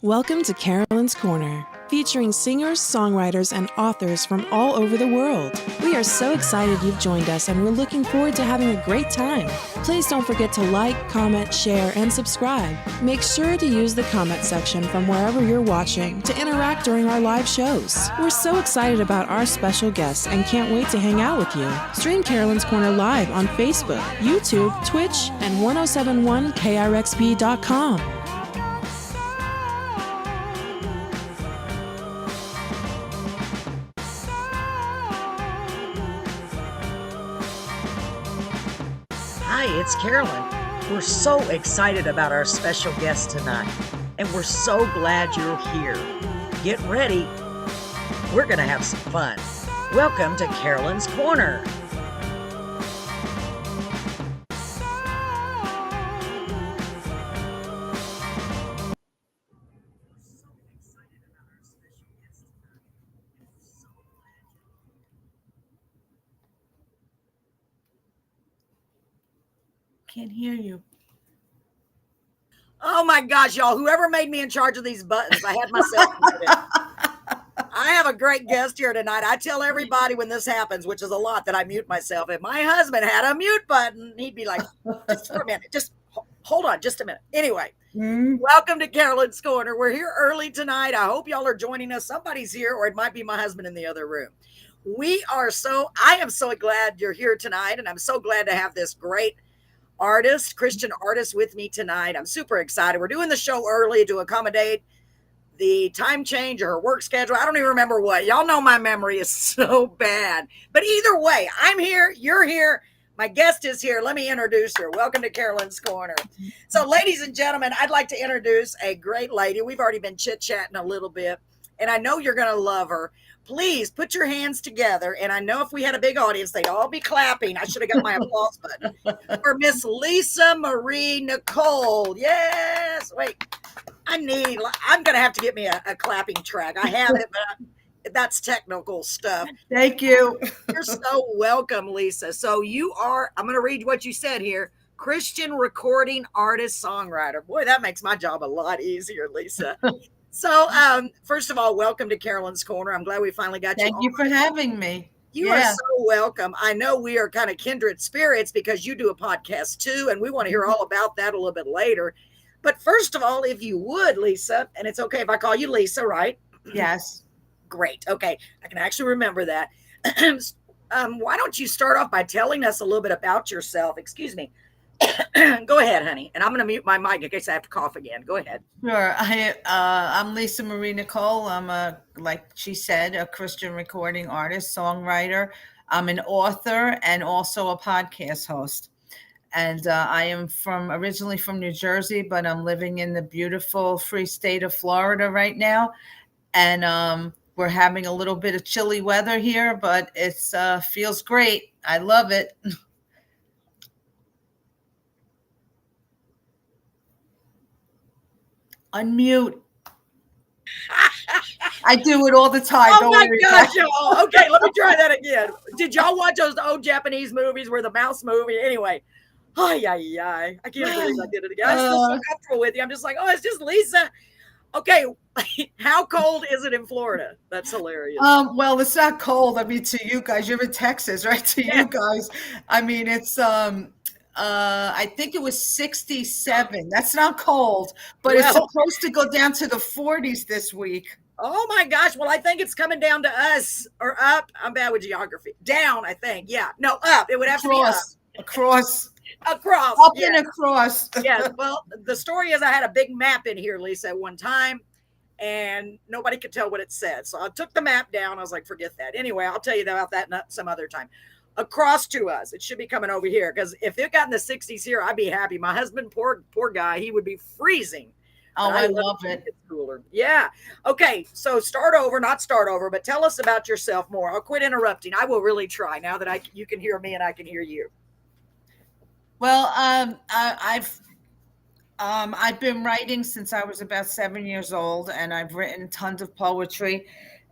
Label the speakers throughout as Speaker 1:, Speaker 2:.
Speaker 1: Welcome to Carolyn's Corner, featuring singers, songwriters, and authors from all over the world. We are so excited you've joined us, and we're looking forward to having a great time. Please don't forget to like, comment, share, and subscribe. Make sure to use the comment section from wherever you're watching to interact during our live shows. We're so excited about our special guests and can't wait to hang out with you. Stream Carolyn's Corner live on Facebook, YouTube, Twitch, and 1071krxb.com.
Speaker 2: Hi, it's Carolyn. We're so excited about our special guest tonight, and we're so glad you're here. Get ready. We're going to have some fun. Welcome to Carolyn's Corner.
Speaker 3: Can't hear you.
Speaker 2: Oh my gosh, y'all. Whoever made me in charge of these buttons, I had myself muted. I have a great guest here tonight. I tell everybody when this happens, which is a lot, that I mute myself. If my husband had a mute button, he'd be like, just for a minute, just hold on just a minute. Anyway, Welcome to Carolyn's Corner. We're here early tonight. I hope y'all are joining us. Somebody's here, or it might be my husband in the other room. I am so glad you're here tonight, and I'm so glad to have this great Christian artist with me tonight. I'm super excited. We're doing the show early to accommodate the time change or her work schedule. I don't even remember what. Y'all know my memory is so bad. But either way, I'm here. You're here. My guest is here. Let me introduce her. Welcome to Carolyn's Corner. So, ladies and gentlemen, I'd like to introduce a great lady. We've already been chit-chatting a little bit, and I know you're going to love her. Please put your hands together. And I know if we had a big audience, they'd all be clapping. I should have got my applause button for Miss Lisa Marie Nicole. Yes. Wait, I'm going to have to get me a clapping track. I have it, but that's technical stuff.
Speaker 3: Thank you.
Speaker 2: You're so welcome, Lisa. So I'm going to read what you said here. Christian recording artist, songwriter. Boy, that makes my job a lot easier, Lisa. So, first of all, welcome to Carolyn's Corner. I'm glad we finally got you on.
Speaker 3: Thank you for having me.
Speaker 2: You are so welcome. I know we are kind of kindred spirits because you do a podcast too, and we want to hear all about that a little bit later. But first of all, if you would, Lisa, and it's okay if I call you Lisa, right?
Speaker 3: Yes.
Speaker 2: Great. Okay. I can actually remember that. Why don't you start off by telling us a little bit about yourself? Excuse me. Go ahead, honey. And I'm going to mute my mic in case I have to cough again. Go ahead.
Speaker 3: Sure. I'm Lisa Marie Nicole. I'm like she said, a Christian recording artist, songwriter. I'm an author and also a podcast host. And I am originally from New Jersey, but I'm living in the beautiful free state of Florida right now. And we're having a little bit of chilly weather here, but it feels great. I love it. Unmute. I do it all the time.
Speaker 2: Oh my gosh, y'all. Okay, let me try that again. Did y'all watch those old Japanese movies where the mouse movie? Anyway, I can't believe I did it again. I'm still so comfortable with you. I'm just like, it's just Lisa. Okay, how cold is it in Florida? That's hilarious.
Speaker 3: Well, it's not cold. I mean, to you guys, you're in Texas, right? To you guys, I mean, it's I think it was 67. That's not cold, but it's supposed to go down to the 40s this week.
Speaker 2: Oh my gosh. Well, I think it's coming down to us or up. I'm bad with geography. Down, I think. Yeah. No, up. It would have to be up.
Speaker 3: Across.
Speaker 2: Up
Speaker 3: and across.
Speaker 2: Yes. Well, the story is I had a big map in here, Lisa, at one time, and nobody could tell what it said. So I took the map down. I was like, forget that. Anyway, I'll tell you about that some other time. Across to us. It should be coming over here because if it got in the 60s here, I'd be happy. My husband, poor guy, he would be freezing.
Speaker 3: Oh, I love it.
Speaker 2: It's cooler. Yeah. Okay. So not start over, but tell us about yourself more. I'll quit interrupting. I will really try now that you can hear me and I can hear you.
Speaker 3: Well, I've been writing since I was about 7 years old, and I've written tons of poetry,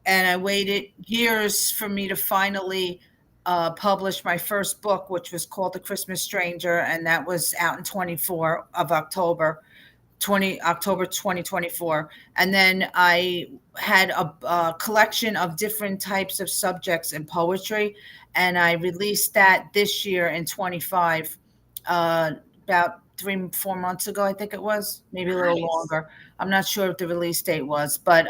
Speaker 3: and I waited years for me to finally published my first book, which was called The Christmas Stranger, and that was out in 24 of October. October 2024. And then I had a collection of different types of subjects in poetry, and I released that this year in 25, about 3-4 months ago, I think it was, maybe a little
Speaker 2: Nice.
Speaker 3: longer. I'm not sure what the release date was, but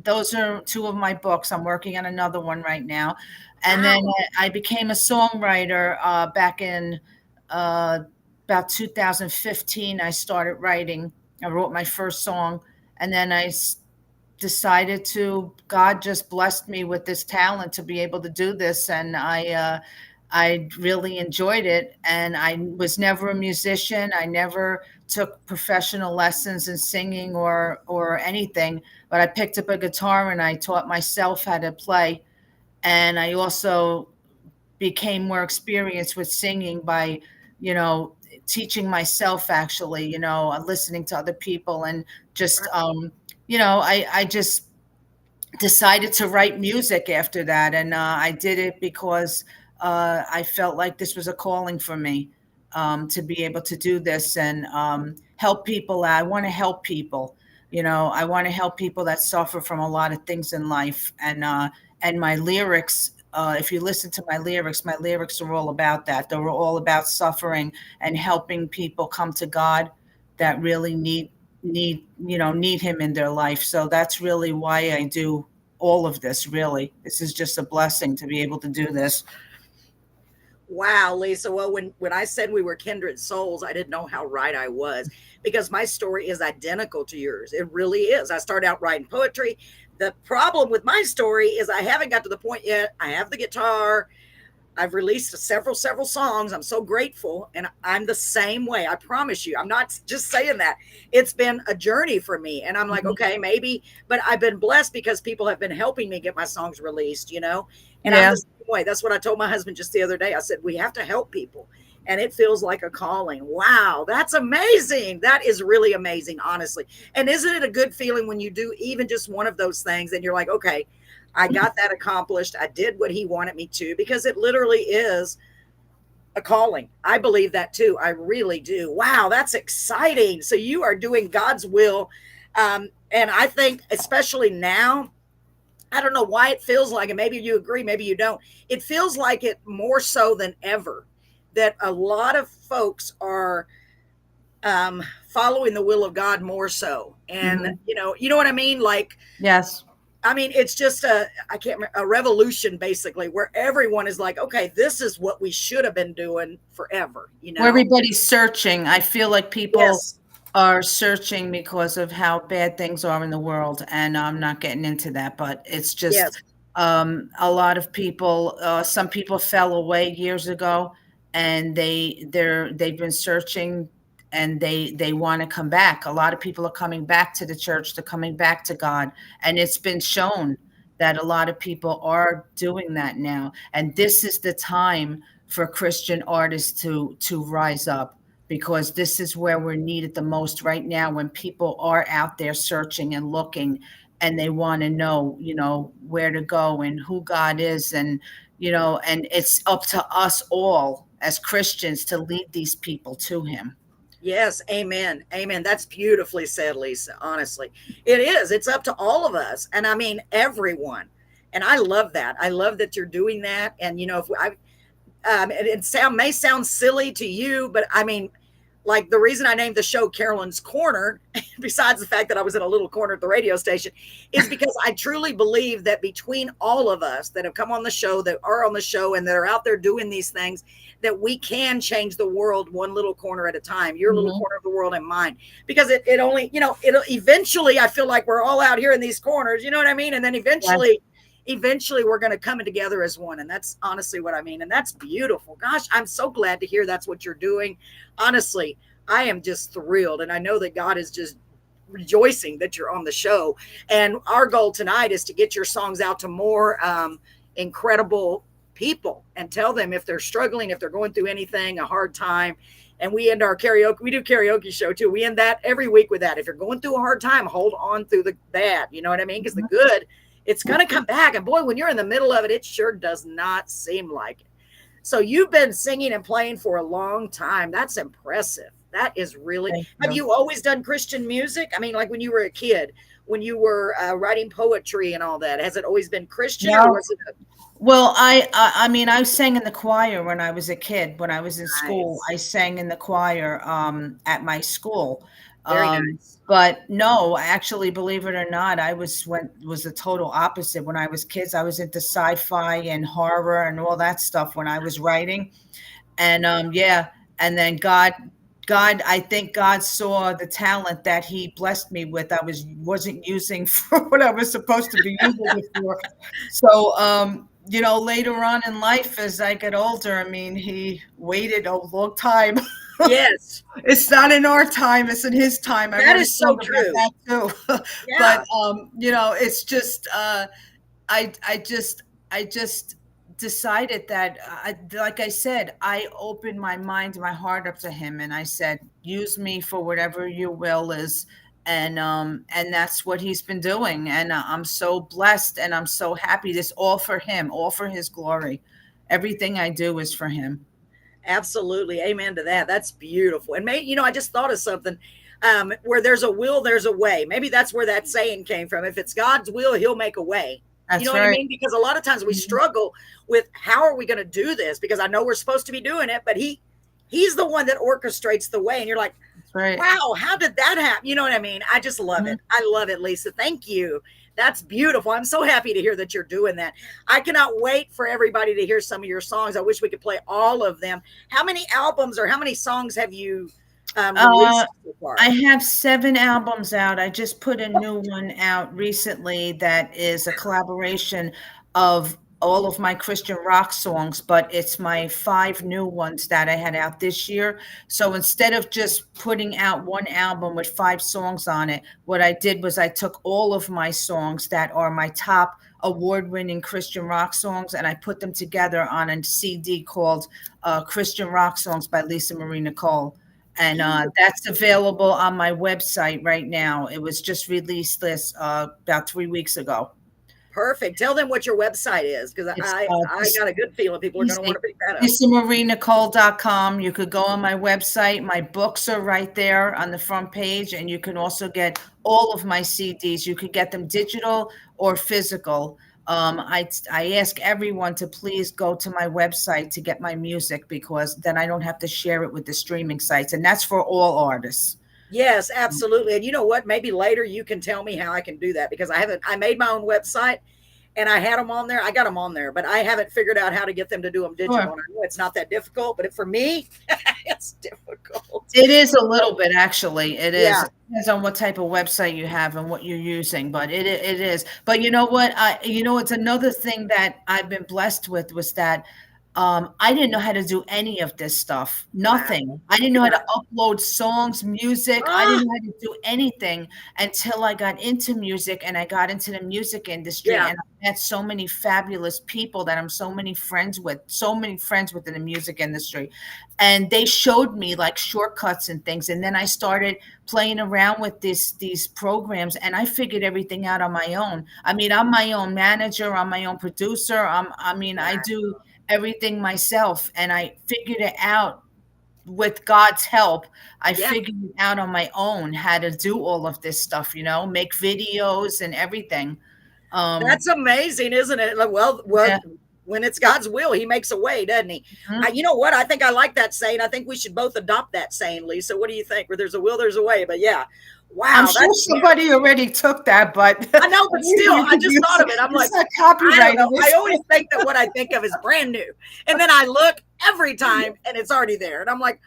Speaker 3: those are two of my books. I'm working on another one right now. And then
Speaker 2: Wow.
Speaker 3: I became a songwriter back in about 2015. I started writing. I wrote my first song, and then decided to. God just blessed me with this talent to be able to do this, and I really enjoyed it. And I was never a musician. I never took professional lessons in singing or anything, but I picked up a guitar and I taught myself how to play. And I also became more experienced with singing by, you know, teaching myself, actually, listening to other people, and just, I just decided to write music after that. And I did it because I felt like this was a calling for me, to be able to do this and help people. I want to help people. I want to help people that suffer from a lot of things in life. And my lyrics, if you listen to my lyrics are all about that. They were all about suffering and helping people come to God that really need him in their life. So that's really why I do all of this. Really, this is just a blessing to be able to do this.
Speaker 2: Wow, Lisa. Well, when I said we were kindred souls, I didn't know how right I was, because my story is identical to yours. It really is. I started out writing poetry. The problem with my story is I haven't got to the point yet. I have the guitar. I've released several songs. I'm so grateful. And I'm the same way. I promise you. I'm not just saying that. It's been a journey for me. And I'm like,
Speaker 3: Mhm.
Speaker 2: okay, maybe, but I've been blessed because people have been helping me get my songs released, And I'm
Speaker 3: Yeah.
Speaker 2: the same way. That's what I told my husband just the other day. I said, we have to help people. And it feels like a calling. Wow, that's amazing. That is really amazing, honestly. And isn't it a good feeling when you do even just one of those things and you're like, okay, I got that accomplished. I did what he wanted me to, because it literally is a calling. I believe that too. I really do. Wow, that's exciting. So you are doing God's will. And I think, especially now, I don't know why it feels like, and maybe you agree, maybe you don't. It feels like it more so than ever, that a lot of folks are following the will of God more so. And
Speaker 3: Mhm.
Speaker 2: you know what I mean? Like,
Speaker 3: Yes.
Speaker 2: I mean, it's just a revolution, basically, where everyone is like, okay, this is what we should have been doing forever,
Speaker 3: Where everybody's searching. I feel like people
Speaker 2: Yes.
Speaker 3: are searching because of how bad things are in the world, and I'm not getting into that, but it's just
Speaker 2: Yes.
Speaker 3: a lot of people. Some people fell away years ago, and they've been searching, and they want to come back. A lot of people are coming back to the church. They're coming back to God, and it's been shown that a lot of people are doing that now. And this is the time for Christian artists to rise up, because this is where we're needed the most right now, when people are out there searching and looking, and they want to know, where to go and who God is. And and it's up to us all as Christians to lead these people to him.
Speaker 2: Yes. Amen. Amen. That's beautifully said, Lisa. Honestly, it is. It's up to all of us. And I mean, everyone. And I love that. I love that you're doing that. And, if may sound silly to you, but I mean, like, the reason I named the show Carolyn's Corner, besides the fact that I was in a little corner at the radio station, is because I truly believe that between all of us that have come on the show, that are on the show, and that are out there doing these things, that we can change the world one little corner at a time, your little
Speaker 3: Mhm.
Speaker 2: corner of the world and mine. Because it only, it'll eventually, I feel like we're all out here in these corners, you know what I mean? And then
Speaker 3: Yes.
Speaker 2: eventually we're going to come together as one. And that's honestly what I mean. And that's beautiful. Gosh, I'm so glad to hear that's what you're doing. Honestly, I am just thrilled. And I know that God is just rejoicing that you're on the show. And our goal tonight is to get your songs out to more incredible people and tell them if they're struggling, if they're going through anything, a hard time. And we end our karaoke, we do karaoke show too. We end that every week with that. If you're going through a hard time, hold on through the bad. You know what I mean? Because the good, it's going to come back. And boy, when you're in the middle of it, it sure does not seem like it. So you've been singing and playing for a long time. That's impressive. That is really.
Speaker 3: Thank
Speaker 2: Have
Speaker 3: you.
Speaker 2: you always done Christian music? I mean, like when you were a kid, when you were writing poetry and all that, has it always been Christian, or
Speaker 3: No.
Speaker 2: was it
Speaker 3: Well, I mean, I sang in the choir when I was a kid. When I was in school,
Speaker 2: nice?
Speaker 3: I sang in the choir at my school.
Speaker 2: Very
Speaker 3: Um,
Speaker 2: nice.
Speaker 3: but no, actually, believe it or not, I was the total opposite. When I was kids, I was into sci-fi and horror and all that stuff when I was writing. And yeah, and then God, I think God saw the talent that He blessed me with. I wasn't using for what I was supposed to be using it for. So, later on in life, as I get older, I mean, He waited a long time.
Speaker 2: Yes,
Speaker 3: It's not in our time; it's in His time. I
Speaker 2: that
Speaker 3: wrote a
Speaker 2: is so
Speaker 3: song about
Speaker 2: true.
Speaker 3: that too.
Speaker 2: Yeah,
Speaker 3: But it's just I I just I just decided that like I said, I opened my mind and my heart up to him, and I said, use me for whatever your will is. And that's what he's been doing, and I'm so blessed and I'm so happy. This all for him, all for his glory. Everything I do is for him.
Speaker 2: absolutely. Amen to that. That's beautiful. And I just thought of something. Where there's a will, there's a way. Maybe that's where that saying came from. If it's God's will, He'll make a way. You know
Speaker 3: That's
Speaker 2: what I
Speaker 3: right.
Speaker 2: mean? Because a lot of times we struggle with how are we going to do this? Because I know we're supposed to be doing it, but He's the one that orchestrates the way. And you're like,
Speaker 3: That's right.
Speaker 2: wow, how did that happen? You know what I mean? I just love
Speaker 3: Mhm.
Speaker 2: it. I love it, Lisa. Thank you. That's beautiful. I'm so happy to hear that you're doing that. I cannot wait for everybody to hear some of your songs. I wish we could play all of them. How many albums or how many songs have you
Speaker 3: Uh,
Speaker 2: released so far?
Speaker 3: I have 7 albums out. I just put a new one out recently that is a collaboration of all of my Christian rock songs, but it's my 5 new ones that I had out this year. So instead of just putting out one album with 5 songs on it, what I did was I took all of my songs that are my top award-winning Christian rock songs, and I put them together on a CD called Christian Rock Songs by Lisa Marie Nicole. And that's available on my website right now. It was just released this about 3 weeks ago.
Speaker 2: Perfect. Tell them what your website is because
Speaker 3: It's
Speaker 2: I got a good feeling people are going to want
Speaker 3: easy.
Speaker 2: to pick that up.
Speaker 3: LisaMarieNicole.com. You could go on my website. My books are right there on the front page, and you can also get all of my CDs. You could get them digital or physical. I ask everyone to please go to my website to get my music because then I don't have to share it with the streaming sites, and that's for all artists.
Speaker 2: Yes, absolutely. And you know what? Maybe later you can tell me how I can do that because I made my own website and I had them on there. I got them on there, but I haven't figured out how to get them to do them digital.
Speaker 3: Sure.
Speaker 2: And I know it's not that difficult, but for me, it's difficult.
Speaker 3: It is a little bit, actually. It is.
Speaker 2: Yeah.
Speaker 3: It depends on what type of website you have and what you're using, but it is. But you know what? It's another thing that I've been blessed with was that I didn't know how to do any of this stuff.
Speaker 2: Wow.
Speaker 3: Nothing. I didn't know how to upload songs, music. I
Speaker 2: Ah,
Speaker 3: didn't know how to do anything until I got into music and I got into the music industry.
Speaker 2: yeah.
Speaker 3: And I met so many fabulous people that I'm so many friends within the music industry. And they showed me like shortcuts and things. And then I started playing around with these programs and I figured everything out on my own. I mean, I'm my own manager, I'm my own producer. I do everything myself and I figured it out with God's help. I
Speaker 2: Yeah.
Speaker 3: figured it out on my own how to do all of this stuff, make videos and everything.
Speaker 2: That's amazing, isn't it? Like, well,
Speaker 3: Yeah.
Speaker 2: when it's God's will, He makes a way, doesn't He?
Speaker 3: Mhm.
Speaker 2: You know what? I think I like that saying. I think we should both adopt that saying, Lisa. What do you think? Where there's a will, there's a way. But yeah,
Speaker 3: I'm
Speaker 2: wow,
Speaker 3: sure somebody already took that, but
Speaker 2: I know, but still,
Speaker 3: you
Speaker 2: I
Speaker 3: could
Speaker 2: just
Speaker 3: use
Speaker 2: thought of it. I'm like,
Speaker 3: it's not
Speaker 2: I don't
Speaker 3: copyrighted.
Speaker 2: know. I always think that what I think of is brand new, and then I look every time, and it's already there, and I'm like,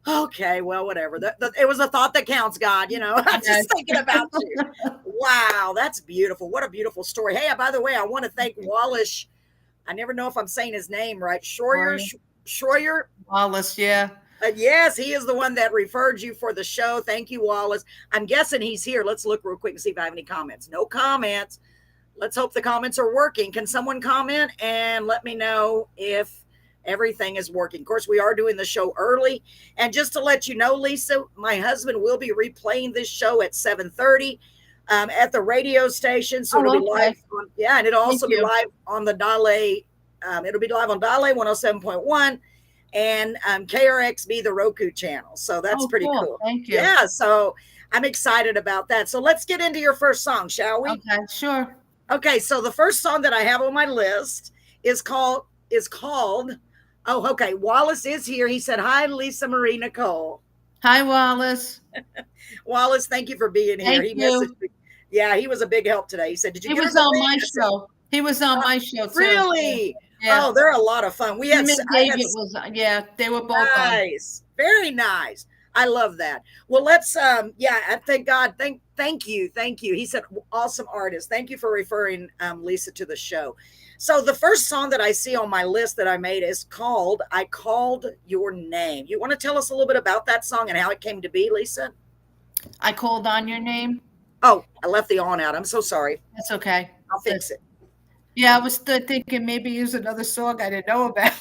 Speaker 2: okay, well, whatever. It was a thought that counts, God. I'm just thinking about you. Wow, that's beautiful. What a beautiful story. Hey, by the way, I want to thank Wallace. I never know if I'm saying his name right. Schroyer.
Speaker 3: Wallace, yeah.
Speaker 2: Yes, he is the one that referred you for the show. Thank you, Wallace. I'm guessing he's here. Let's look real quick and see if I have any comments. No comments. Let's hope the comments are working. Can someone comment and let me know if everything is working? Of course, we are doing the show early. And just to let you know, Lisa, my husband will be replaying this show at 7:30 at the radio station. So it'll be live. And it'll also be live on the Dale. It'll be live on Dale 107.1. and KRXB, the Roku channel. So that's
Speaker 3: Oh,
Speaker 2: pretty
Speaker 3: cool.
Speaker 2: cool.
Speaker 3: Thank you.
Speaker 2: Yeah. So I'm excited about that. So let's get into your first song, shall we?
Speaker 3: Okay, sure.
Speaker 2: Okay. So the first song that I have on my list is called. Oh, okay. Wallace is here. He said, "Hi, Lisa Marie Nicole."
Speaker 3: Hi, Wallace.
Speaker 2: Wallace, thank you for being here.
Speaker 3: Thank
Speaker 2: He
Speaker 3: you.
Speaker 2: messaged me. Yeah, he was a big help today. He said, "Did you
Speaker 3: He
Speaker 2: get her
Speaker 3: was
Speaker 2: the
Speaker 3: on
Speaker 2: link?"
Speaker 3: my
Speaker 2: I said,
Speaker 3: show. He was on my show too.
Speaker 2: really?
Speaker 3: Yeah.
Speaker 2: Oh, they're a lot of fun.
Speaker 3: Him and David was, yeah, they were both on.
Speaker 2: nice. Very nice. I love that. Well, let's I thank God. Thank you. He said awesome artist. Thank you for referring Lisa to the show. So the first song that I see on my list that I made is called "I Called Your Name." You want to tell us a little bit about that song and how it came to be, Lisa?
Speaker 3: I called on your name.
Speaker 2: Oh, I left the on out. I'm so sorry.
Speaker 3: That's okay.
Speaker 2: I'll fix it.
Speaker 3: Yeah, I was still thinking maybe use another song I didn't know about.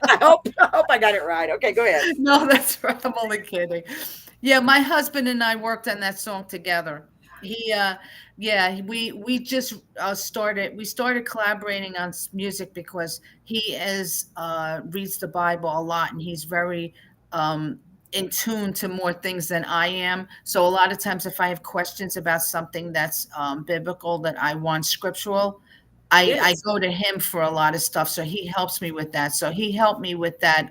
Speaker 2: I hope I got it right. Okay, go ahead.
Speaker 3: No, that's right. I'm only kidding. Yeah, my husband and I worked on that song together. We just started collaborating on music because he is reads the Bible a lot, and he's very in tune to more things than I am. So a lot of times if I have questions about something that's biblical, that I want scriptural, I
Speaker 2: Yes.
Speaker 3: go to him for a lot of stuff. So he helps me with that. So he helped me with that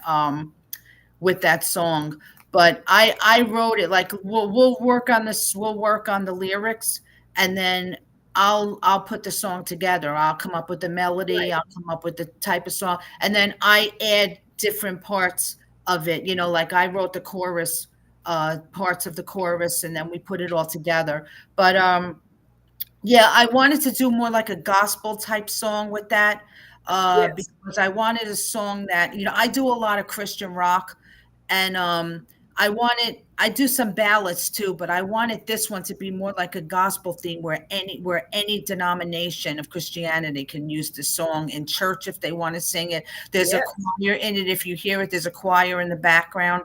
Speaker 3: song. But I wrote it like we'll work on this. We'll work on the lyrics, and then I'll put the song together. I'll come up with the melody.
Speaker 2: Right.
Speaker 3: I'll come up with the type of song, and then I add different parts of it. You know, like I wrote the chorus, parts of the chorus, and then we put it all together. But yeah, I wanted to do more like a gospel type song with that,
Speaker 2: Yes.
Speaker 3: because I wanted a song that, I do a lot of Christian rock, and I do some ballads too, but I wanted this one to be more like a gospel theme where any denomination of Christianity can use the song in church if they want to sing it. There's a
Speaker 2: Yes.
Speaker 3: choir in it. If you hear it, there's a choir in the background.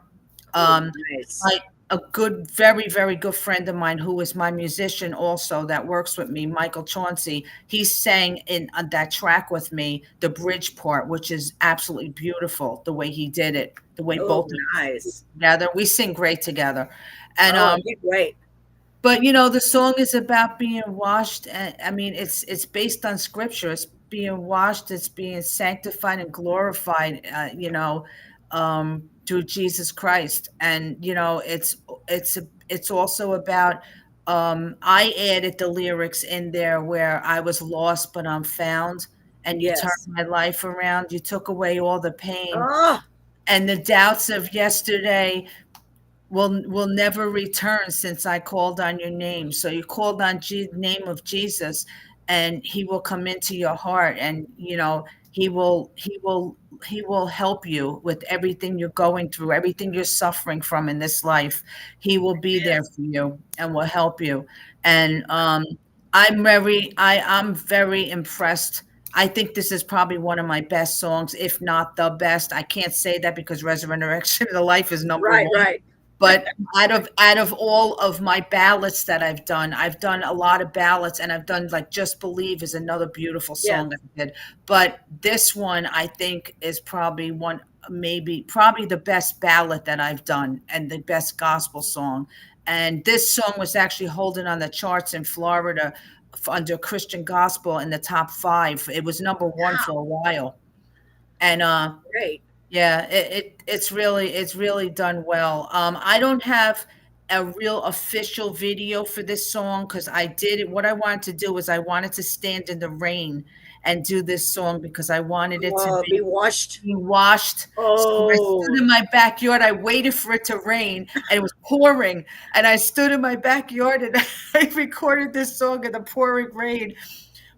Speaker 2: Oh, nice.
Speaker 3: Like a good, very, very good friend of mine who is my musician also that works with me, Michael Chauncey. He sang in that track with me, the bridge part, which is absolutely beautiful. The way he did it, the way
Speaker 2: Oh,
Speaker 3: both of us
Speaker 2: nice.
Speaker 3: together, we sing great together. And
Speaker 2: Oh, I can't wait.
Speaker 3: but the song is about being washed. And I mean, it's based on scripture. It's being washed. It's being sanctified and glorified. Through Jesus Christ, and it's also about. I added the lyrics in there where I was lost, but I'm found, and you turned
Speaker 2: Yes.
Speaker 3: my life around. You took away all the pain
Speaker 2: Oh,
Speaker 3: and the doubts of yesterday will never return since I called on your name. So you called on name of Jesus, and he will come into your heart, and he will help you with everything you're going through, everything you're suffering from in this life. He will be there for you and will help you. And I'm very impressed. I think this is probably one of my best songs, if not the best. I can't say that because Resurrection of the Life is number
Speaker 2: right,
Speaker 3: one.
Speaker 2: right.
Speaker 3: But out of all of my ballads that I've done a lot of ballads, and I've done like Just Believe is another beautiful
Speaker 2: Yeah.
Speaker 3: song that I did. But this one I think is probably probably the best ballad that I've done and the best gospel song. And this song was actually holding on the charts in Florida under Christian gospel in the top 5. It was number 1 for a while. And
Speaker 2: Great.
Speaker 3: yeah, it's really done well. I don't have a real official video for this song because I did it. What I wanted to do was I wanted to stand in the rain and do this song because I wanted it to
Speaker 2: Be washed.
Speaker 3: be washed. So I
Speaker 2: Oh,
Speaker 3: stood in my backyard. I waited for it to rain, and it was pouring. And I stood in my backyard and I recorded this song in the pouring rain.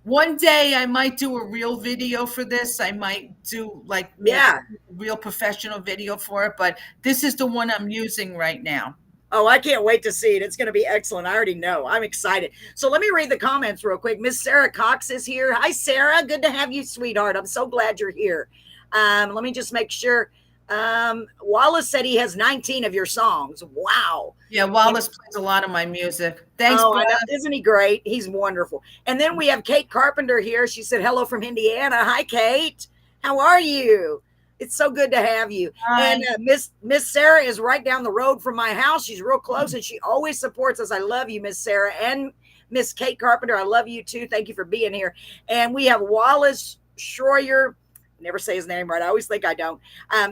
Speaker 3: One day I might do a real video for this. I might do like maybe
Speaker 2: yeah.
Speaker 3: a real professional video for it, but this is the one I'm using right now.
Speaker 2: Oh, I can't wait to see it. It's going to be excellent. I already know. I'm excited. So let me read the comments real quick. Miss Sarah Cox is here. Hi, Sarah. Good to have you, sweetheart. I'm so glad you're here. Let me just make sure. Wallace said he has 19 of your songs. Wow.
Speaker 3: Yeah, Wallace plays a lot of my music. Thanks,
Speaker 2: Oh,
Speaker 3: Brad.
Speaker 2: I know. Isn't he great? He's wonderful. And then we have Kate Carpenter here. She said hello from Indiana. Hi, Kate. How are you? It's so good to have you.
Speaker 3: Hi.
Speaker 2: And Miss Sarah is right down the road from my house. She's real close, and she always supports us. I love you, Miss Sarah, and Miss Kate Carpenter. I love you too. Thank you for being here. And we have Wallace Schroyer. Never say his name right. I always think I don't.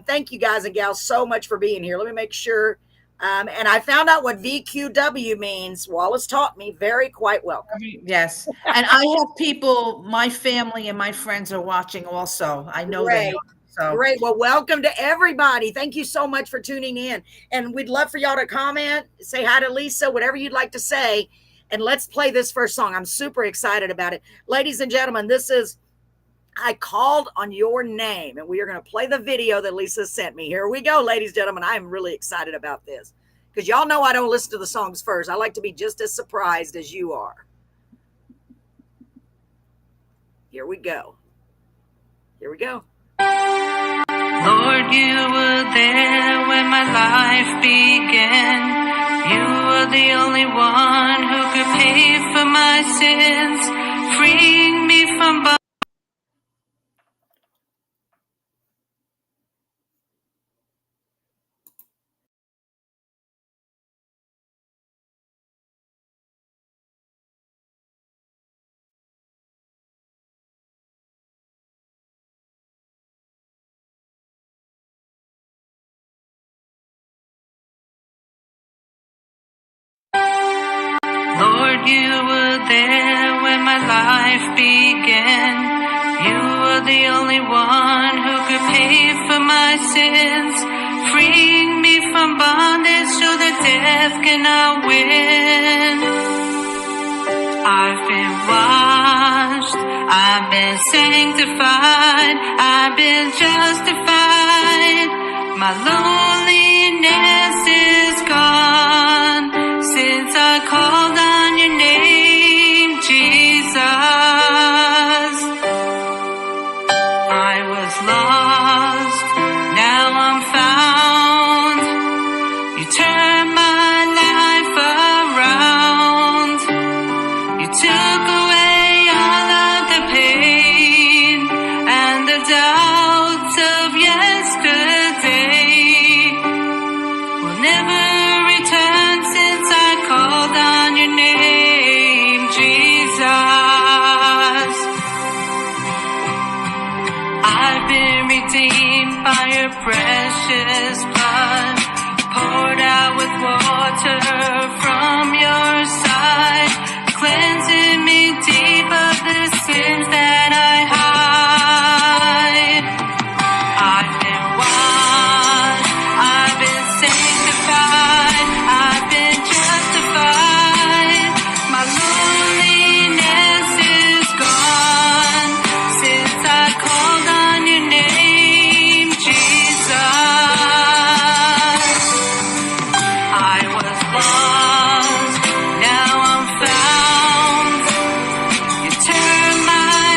Speaker 2: Thank you guys and gals so much for being here. Let me make sure. And I found out what VQW means. Wallace taught me. Very quite welcome.
Speaker 3: Yes. And I have people, my family and my friends are watching also. I know
Speaker 2: Great.
Speaker 3: they are. So.
Speaker 2: Great. Well, welcome to everybody. Thank you so much for tuning in. And we'd love for y'all to comment, say hi to Lisa, whatever you'd like to say. And let's play this first song. I'm super excited about it. Ladies and gentlemen, this is I Called on Your Name. And we are going to play the video that Lisa sent me. Here we go, ladies and gentlemen. I'm really excited about this. Because y'all know I don't listen to the songs first. I like to be just as surprised as you are. Here we go. Here we go.
Speaker 4: Lord, you were there when my life began. You were the only one who could pay for my sins, freeing me from bondage. Lord, you were there when my life began. You were the only one who could pay for my sins, freeing me from bondage so that death cannot win. I've been washed, I've been sanctified, I've been justified. My loneliness is gone since I called on your name, Jesus. I was lost, now I'm found. You turned my life around. You took away all of the pain and the doubts of yesterday. Will never return since I called on your name, Jesus. I've been redeemed by your precious blood, poured out with water from your side, cleansing me deep of the sins that I hide. I've been washed, I've been sanctified, I've been justified. My loneliness is gone since I called on your name, Jesus. I was lost, now I'm found. You turned my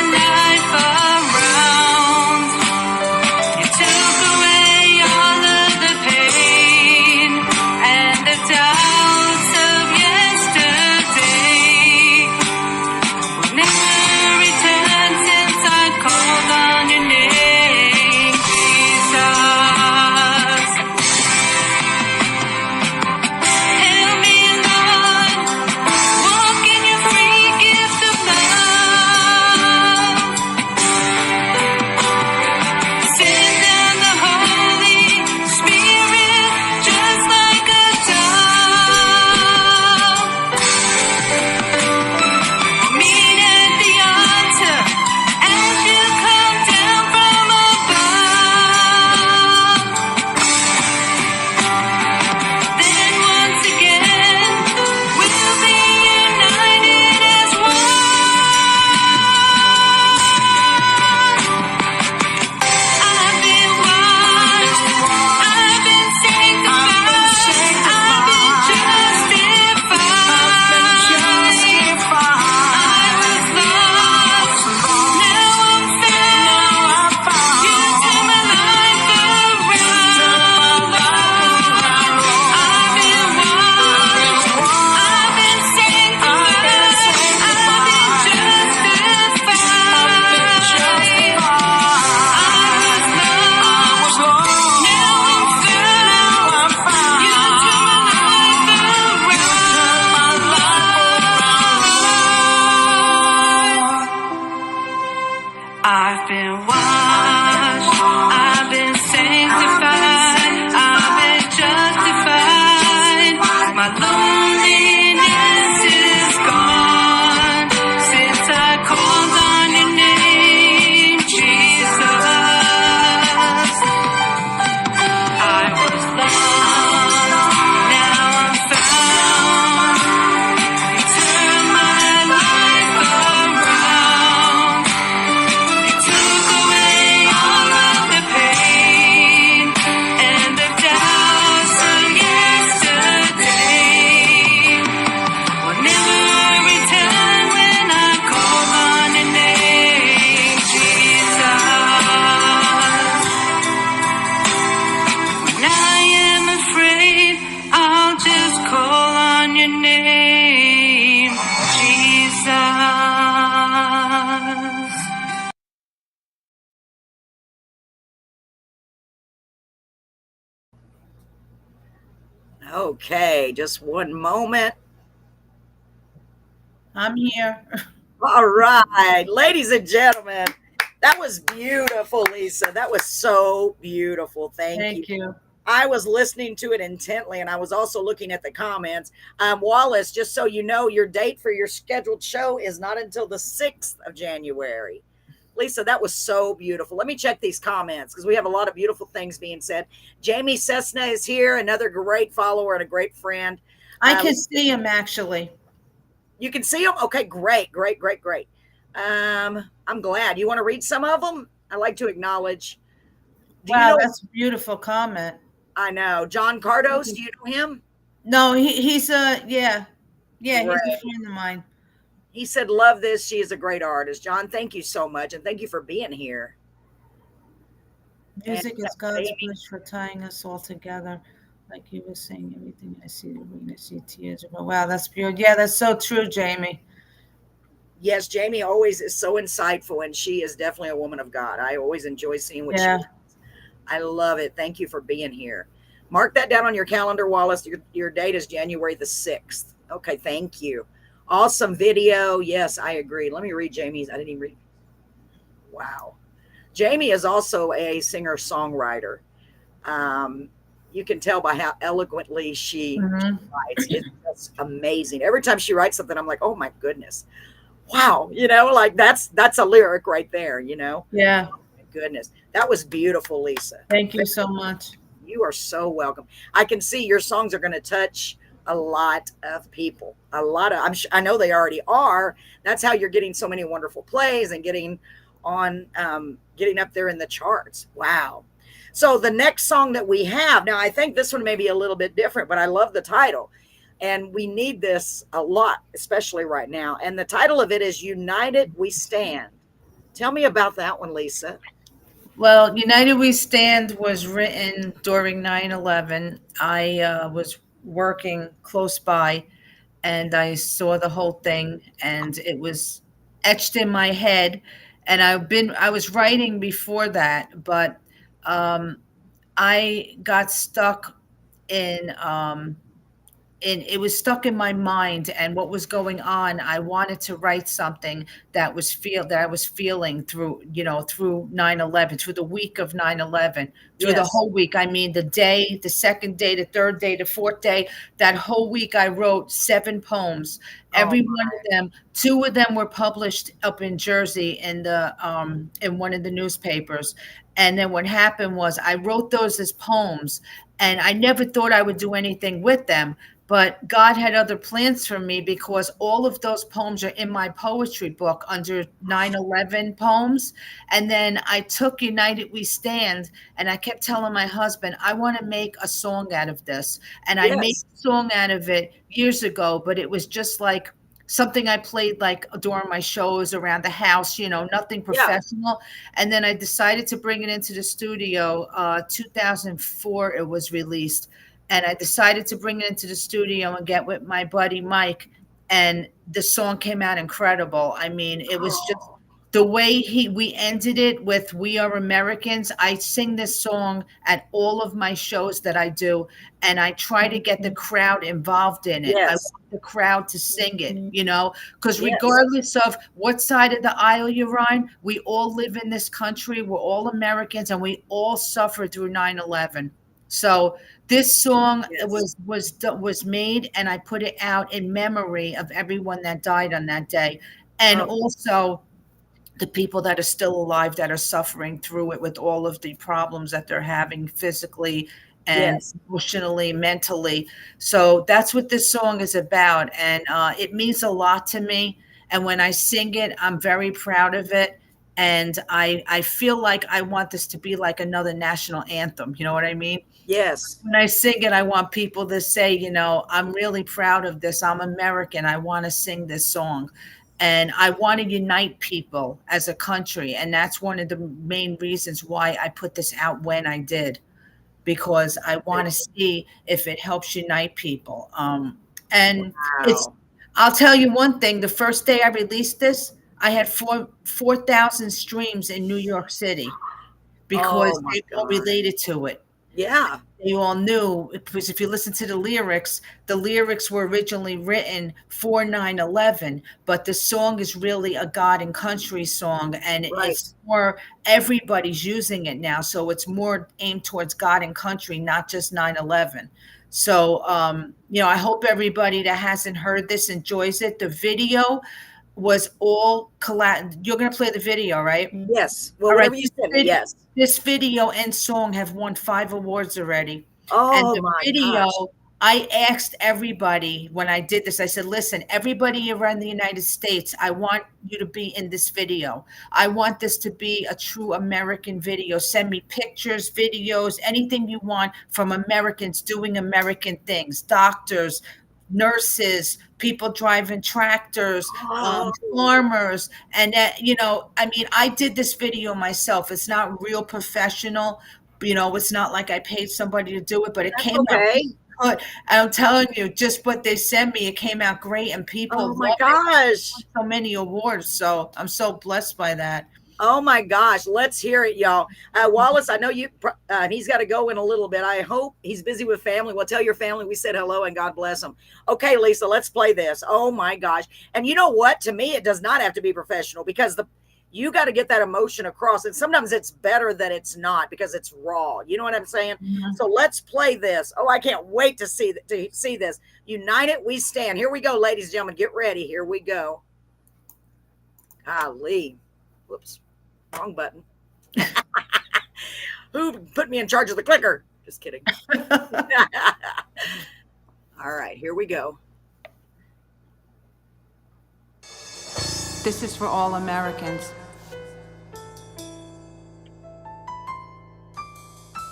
Speaker 4: your name, Jesus.
Speaker 2: Okay, just one moment.
Speaker 3: I'm here.
Speaker 2: All right, ladies and gentlemen, that was beautiful, Lisa. That was so beautiful. Thank you. I was listening to it intently, and I was also looking at the comments. Wallace, just so you know, your date for your scheduled show is not until the 6th of January. Lisa, that was so beautiful. Let me check these comments because we have a lot of beautiful things being said. Jamie Cessna is here, another great follower and a great friend.
Speaker 3: I can see him, actually.
Speaker 2: You can see them? Okay, great. I'm glad. You want to read some of them? I like to acknowledge.
Speaker 3: Wow, that's a beautiful comment.
Speaker 2: I know. John Cardos, do you know him?
Speaker 3: No, he's yeah, he's a friend of mine.
Speaker 2: He said, love this. She is a great artist. John, thank you so much. And thank you for being here.
Speaker 3: Music is God's bridge for tying us all together. Like you were saying, everything I see, the rain, I see tears. Wow, that's beautiful. Yeah, that's so true, Jamie.
Speaker 2: Yes, Jamie always is so insightful, and she is definitely a woman of God. I always enjoy seeing what she does. I love it. Thank you for being here. Mark that down on your calendar, Wallace. Your date is January the 6th. Okay, thank you. Awesome video. Yes, I agree. Let me read Jamie's. I didn't even read. Wow. Jamie is also a singer-songwriter. You can tell by how eloquently she writes. It's just amazing. Every time she writes something, I'm like, oh my goodness. Wow. You know, like that's a lyric right there, you know?
Speaker 3: Yeah.
Speaker 2: Oh my goodness. That was beautiful, Lisa.
Speaker 3: Thank you so much.
Speaker 2: You are so welcome. I can see your songs are going to touch a lot of people. I know they already are. That's how you're getting so many wonderful plays and getting up there in the charts. Wow. So the next song that we have, now I think this one may be a little bit different, but I love the title. And we need this a lot, especially right now. And the title of it is United We Stand. Tell me about that one, Lisa.
Speaker 3: Well, United We Stand was written during 9/11. I was working close by, and I saw the whole thing, and it was etched in my head. And I was writing before that, but I got stuck in it was stuck in my mind and what was going on. I wanted to write something that I was feeling through 9/11, through the week of 9/11, through the whole week. I mean, the day, the second day, the third day, the fourth day, that whole week I wrote 7 poems. Every one of them, 2 of them were published up in Jersey in one of the newspapers. And then what happened was I wrote those as poems, and I never thought I would do anything with them. But God had other plans for me because all of those poems are in my poetry book under 9/11 poems. And then I took United We Stand, and I kept telling my husband, I want to make a song out of this. And I made a song out of it years ago, but it was just like something I played like during my shows around the house, nothing professional. And then I decided to bring it into the studio. 2004, it was released. And I decided to bring it into the studio and get with my buddy Mike. And the song came out incredible. I mean, it was just the way we ended it with "We Are Americans." I sing this song at all of my shows that I do, and I try to get the crowd involved in it. I want the crowd to sing it, because regardless of what side of the aisle you're on, we all live in this country. We're all Americans, and we all suffered through 9/11. So this song was made, and I put it out in memory of everyone that died on that day, and also the people that are still alive that are suffering through it with all of the problems that they're having physically and emotionally, mentally. So that's what this song is about, and it means a lot to me. And when I sing it, I'm very proud of it. And I feel like I want this to be like another national anthem. You know what I mean?
Speaker 2: Yes.
Speaker 3: When I sing it, I want people to say, I'm really proud of this. I'm American. I want to sing this song. And I want to unite people as a country. And that's one of the main reasons why I put this out when I did, because I want to see if it helps unite people. And it's,
Speaker 2: Wow.
Speaker 3: I'll tell you one thing, the first day I released this, I had 4,000 streams in New York City
Speaker 2: Oh
Speaker 3: because
Speaker 2: my
Speaker 3: they all
Speaker 2: God.
Speaker 3: related to it.
Speaker 2: Yeah.
Speaker 3: They all knew, because if you listen to the lyrics were originally written for 9/11, but the song is really a God and country song, and
Speaker 2: Right.
Speaker 3: it's more, everybody's using it now, so it's more aimed towards God and country, not just 9/11. So, I hope everybody that hasn't heard this enjoys it. The video was all You're gonna play the video, right?
Speaker 2: Yes. Well,
Speaker 3: All right,
Speaker 2: whatever you send me. Yes.
Speaker 3: this video and song have won 5 awards already. And
Speaker 2: Oh
Speaker 3: the
Speaker 2: my
Speaker 3: video,
Speaker 2: gosh.
Speaker 3: I asked everybody when I did this, I said, listen, everybody around the United States, I want you to be in this video. I want this to be a true American video. Send me pictures, videos, anything you want from Americans doing American things, doctors, nurses, people driving tractors,
Speaker 2: Oh,
Speaker 3: farmers. And that, I mean, I did this video myself. It's not real professional. It's not like I paid somebody to do it, but it
Speaker 2: that's
Speaker 3: came out
Speaker 2: okay.
Speaker 3: good. I'm telling you, just what they sent me, it came out great, and people
Speaker 2: Oh my
Speaker 3: love it.
Speaker 2: gosh.
Speaker 3: So many awards, so I'm so blessed by that.
Speaker 2: Oh my gosh, let's hear it, y'all. Wallace, I know he's got to go in a little bit. I hope he's busy with family. Well, tell your family we said hello and God bless them. Okay, Lisa, let's play this. Oh my gosh. And you know what? To me, it does not have to be professional because you got to get that emotion across. And sometimes it's better that it's not because it's raw. You know what I'm saying?
Speaker 3: Mhm.
Speaker 2: So let's play this. Oh, I can't wait to see this. United we stand. Here we go, ladies and gentlemen. Get ready. Here we go. Golly. Whoops. Wrong button. Who put me in charge of the clicker? Just kidding. All right, here we go.
Speaker 5: This is for all Americans.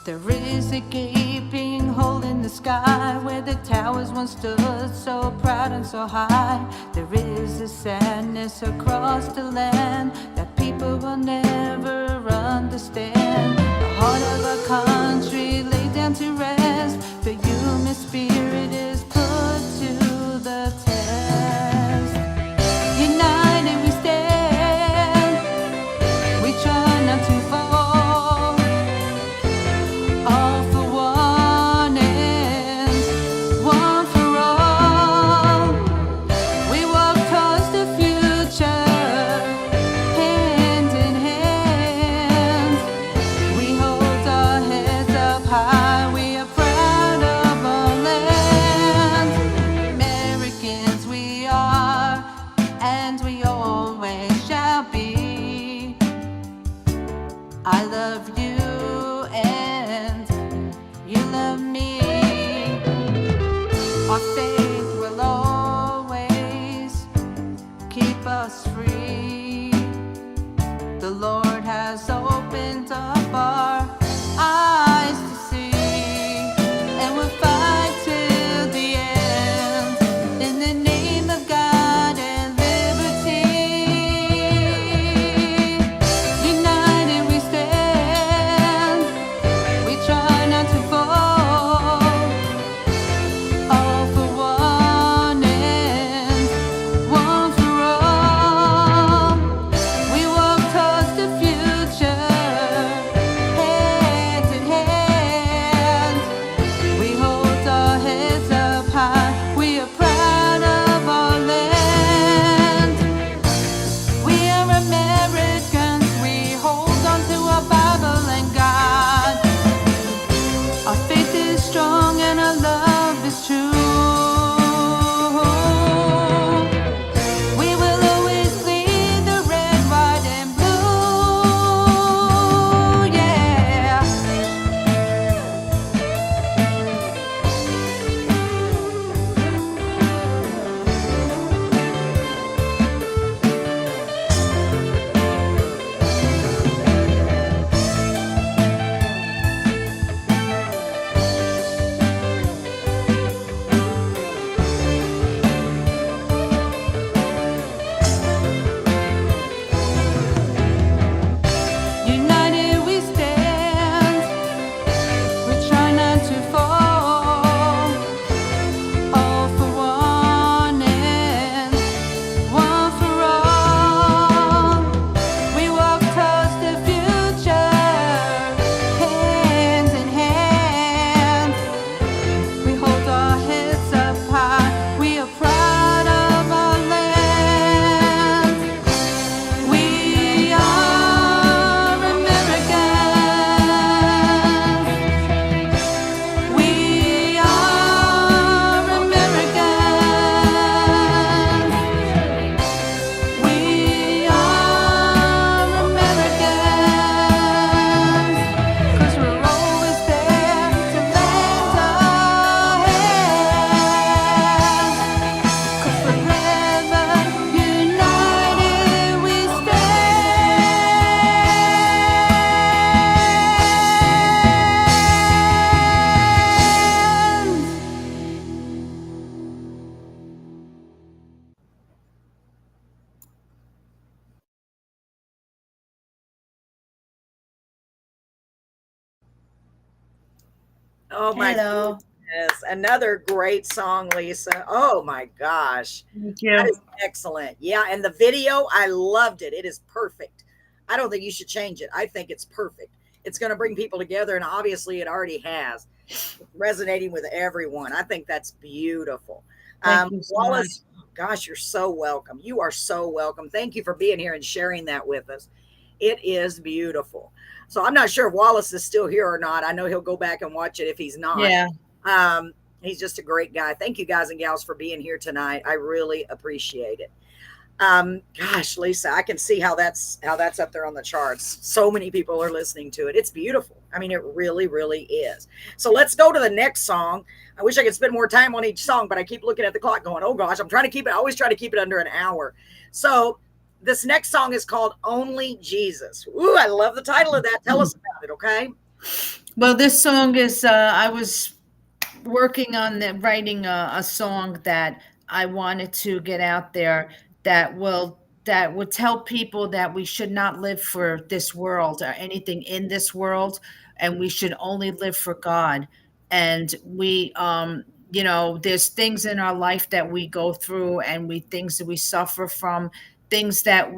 Speaker 5: There is a gaping hole in the sky where the towers once stood so proud and so high. There is a sadness across the land that people will never understand. The heart of our country laid down to rest. The human spirit is put to the test. United we stand. We try not to fall. All for one and one for all. We walk towards the future, hand in hand. We hold our heads up high. We are proud of our land. Americans we are, and we always shall be. I love you and you love me. Our faith will always keep us free. The Lord has opened up our eyes to see, and we'll fight till the end in the name of God and liberty. United we stand. We try not to fall. All for one.
Speaker 2: Oh my
Speaker 3: Hello.
Speaker 2: goodness. Another great song, Lisa. Oh my gosh.
Speaker 3: Thank
Speaker 2: That
Speaker 3: you.
Speaker 2: is excellent. Yeah, and the video, I loved it. It is perfect. I don't think you should change it. I think it's perfect. It's going to bring people together, and obviously it already has. It's resonating with everyone. I think that's beautiful.
Speaker 3: Thank you so much.
Speaker 2: Wallace, gosh, you're so welcome. You are so welcome. Thank you for being here and sharing that with us. It is beautiful. So I'm not sure if Wallace is still here or not. I know he'll go back and watch it if he's not.
Speaker 3: Yeah.
Speaker 2: He's just a great guy. Thank you guys and gals for being here tonight. I really appreciate it. Gosh, Lisa, I can see how that's up there on the charts. So many people are listening to it. It's beautiful. I mean, it really, really is. So let's go to the next song. I wish I could spend more time on each song, but I keep looking at the clock going, oh gosh, I'm trying to keep it. I always try to keep it under an hour. So this next song is called Only Jesus. Ooh, I love the title of that. Tell us about it, okay?
Speaker 3: Well, this song is, I was working on writing a song that I wanted to get out there that would tell people that we should not live for this world or anything in this world, and we should only live for God. And we, there's things in our life that we go through, and things that we suffer from, things that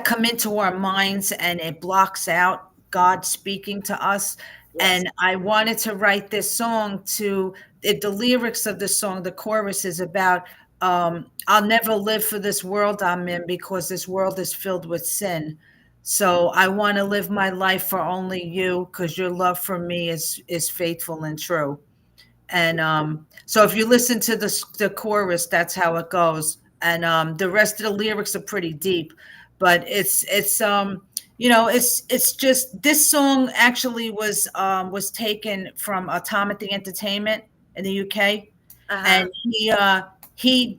Speaker 3: come into our minds, and it blocks out God speaking to us.
Speaker 2: Yes.
Speaker 3: And I wanted to write this song the lyrics of the song, the chorus is about, I'll never live for this world I'm in, because this world is filled with sin. So I want to live my life for only you, because your love for me is faithful and true. And so if you listen to the chorus, that's how it goes. And the rest of the lyrics are pretty deep, but it's just, this song actually was taken from Timothy Entertainment in the UK. And he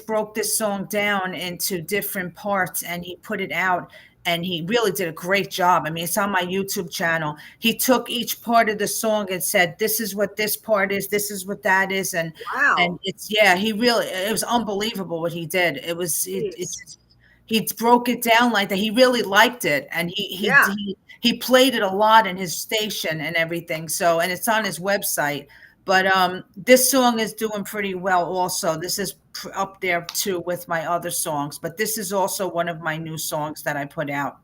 Speaker 3: broke this song down into different parts, and he put it out, and he really did a great job. I mean, it's on my YouTube channel. He took each part of the song and said, this is what this part is, this is what that is. And
Speaker 2: Wow.
Speaker 3: and it was unbelievable what he did. He broke it down like that. He really liked it, and he played it a lot in his station and everything. So, and it's on his website. But this song is doing pretty well also. This is up there too with my other songs, but this is also one of my new songs that I put out.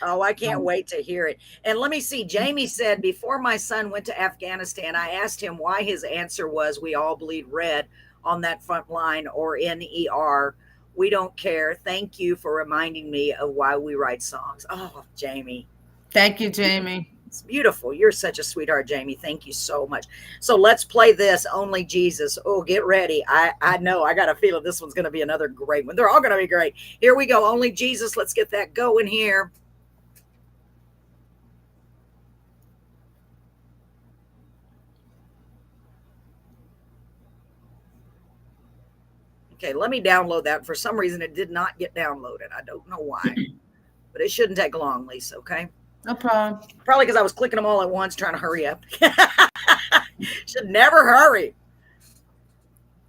Speaker 2: Oh, I can't wait to hear it. And let me see. Jamie said, before my son went to Afghanistan, I asked him why his answer was, we all bleed red on that front line or in ER. We don't care. Thank you for reminding me of why we write songs. Oh, Jamie.
Speaker 3: Thank you, Jamie.
Speaker 2: It's beautiful. You're such a sweetheart, Jamie. Thank you so much. So let's play this, Only Jesus. Oh, get ready. I know. I got a feeling this one's going to be another great one. They're all going to be great. Here we go. Only Jesus. Let's get that going here. Okay, let me download that. For some reason, it did not get downloaded. I don't know why, but it shouldn't take long, Lisa, okay?
Speaker 3: No problem.
Speaker 2: Probably because I was clicking them all at once, trying to hurry up. Should never hurry.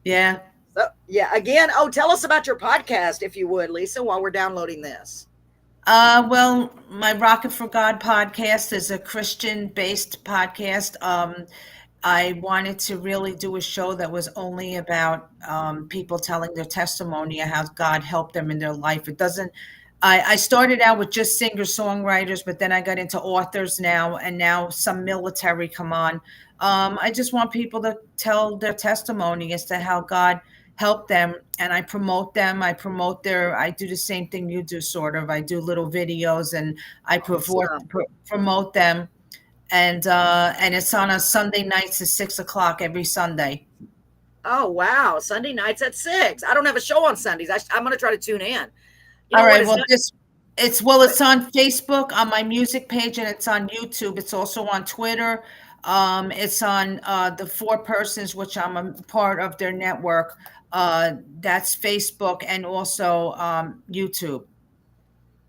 Speaker 3: Yeah.
Speaker 2: So, yeah, again, tell us about your podcast, if you would, Lisa, while we're downloading this.
Speaker 3: Well, my Rocket for God podcast is a Christian-based podcast. I wanted to really do a show that was only about people telling their testimony of how God helped them in their life. I started out with just singer-songwriters, but then I got into authors now, and now some military come on. I just want people to tell their testimony as to how God helped them, and I promote them. I do the same thing you do, sort of. I do little videos, and I promote them. And it's on a Sunday nights at 6:00 every Sunday.
Speaker 2: Oh, wow. Sunday nights at 6. I don't have a show on Sundays. I'm going to try to tune in.
Speaker 3: All right. Well, it's on Facebook, on my music page, and it's on YouTube. It's also on Twitter. It's on the Four Persons, which I'm a part of their network. That's Facebook and also YouTube.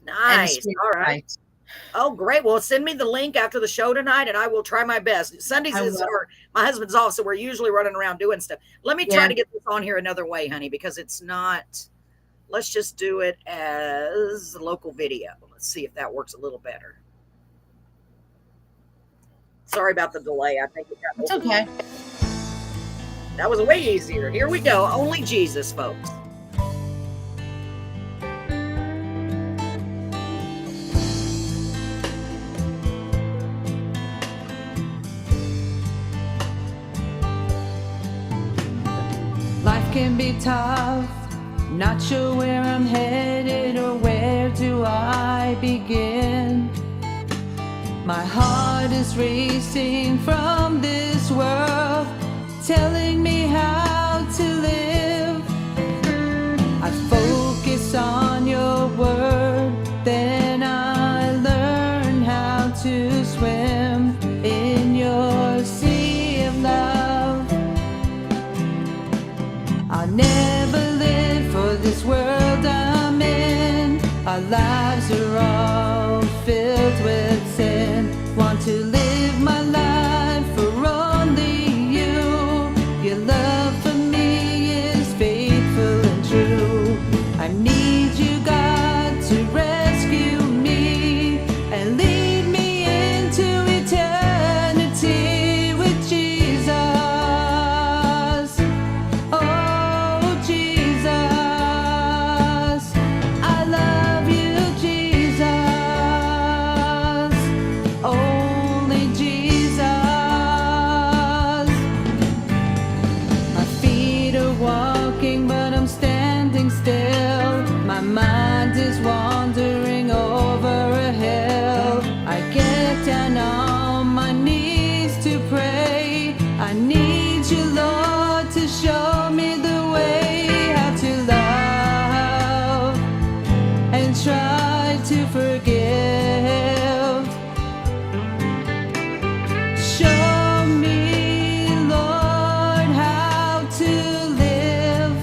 Speaker 2: Nice. All right. Oh, great. Well, send me the link after the show tonight, and I will try my best. Sundays my husband's off, so we're usually running around doing stuff. Let me try to get this on here another way, honey, because it's not. Let's just do it as local video. Let's see if that works a little better. Sorry about the delay. I think it got
Speaker 3: It's okay.
Speaker 2: That was way easier. Here we go. Only Jesus, folks.
Speaker 5: Life can be tough, not sure where I'm headed or where do I begin. My heart is racing from this world, telling me how to live. I focus on your word, then I learn how to swim in your sea of love. I'll never live for this world I'm in. Our lives are all filled with sin. Want to live my life for only you. Your love for me is faithful and true. I need you, God, to rescue me and lead me into eternity with Jesus. Oh, Jesus, I love you, Jesus. Only Jesus. My feet are walking, but I'm standing still. My mind is wandering over a hill. I get down on my knees to pray. I need you, Lord, to show me the way how to love and try to forgive. Show me, Lord, how to live.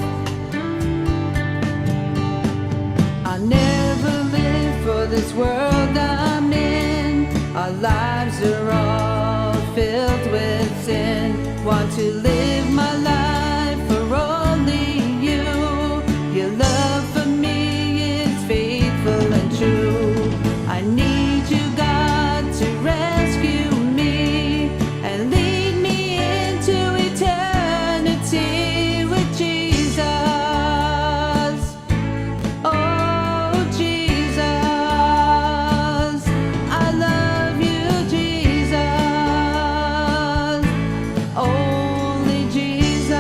Speaker 5: I'll never live for this world I'm in. Our lives are all filled with sin. Want to live my life for only you. Your love for me is faithful and true. I need you, God, to rescue me and lead me into eternity with Jesus. Oh, Jesus, I love you, Jesus. Only Jesus.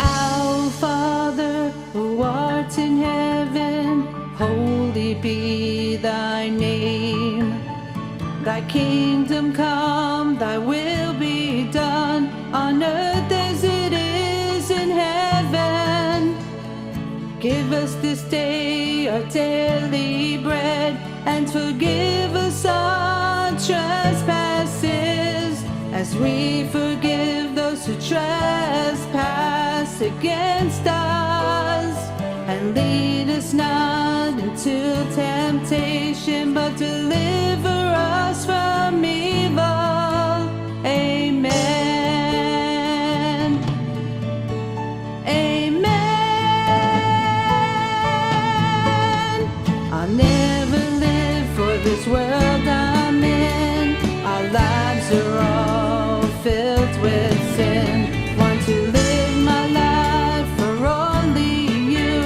Speaker 5: Our Father, who art in heaven, holy be thy name. Thy kingdom come, thy will be done, on earth as it is in heaven. Give us this day our daily bread, and forgive us our trespasses, as we forgive those who trespass against us. And lead us not into temptation, but deliver us from evil. Amen. Amen. I'll never live for this world I'm in. Our lives are all filled with sin. Want to live my life for only you.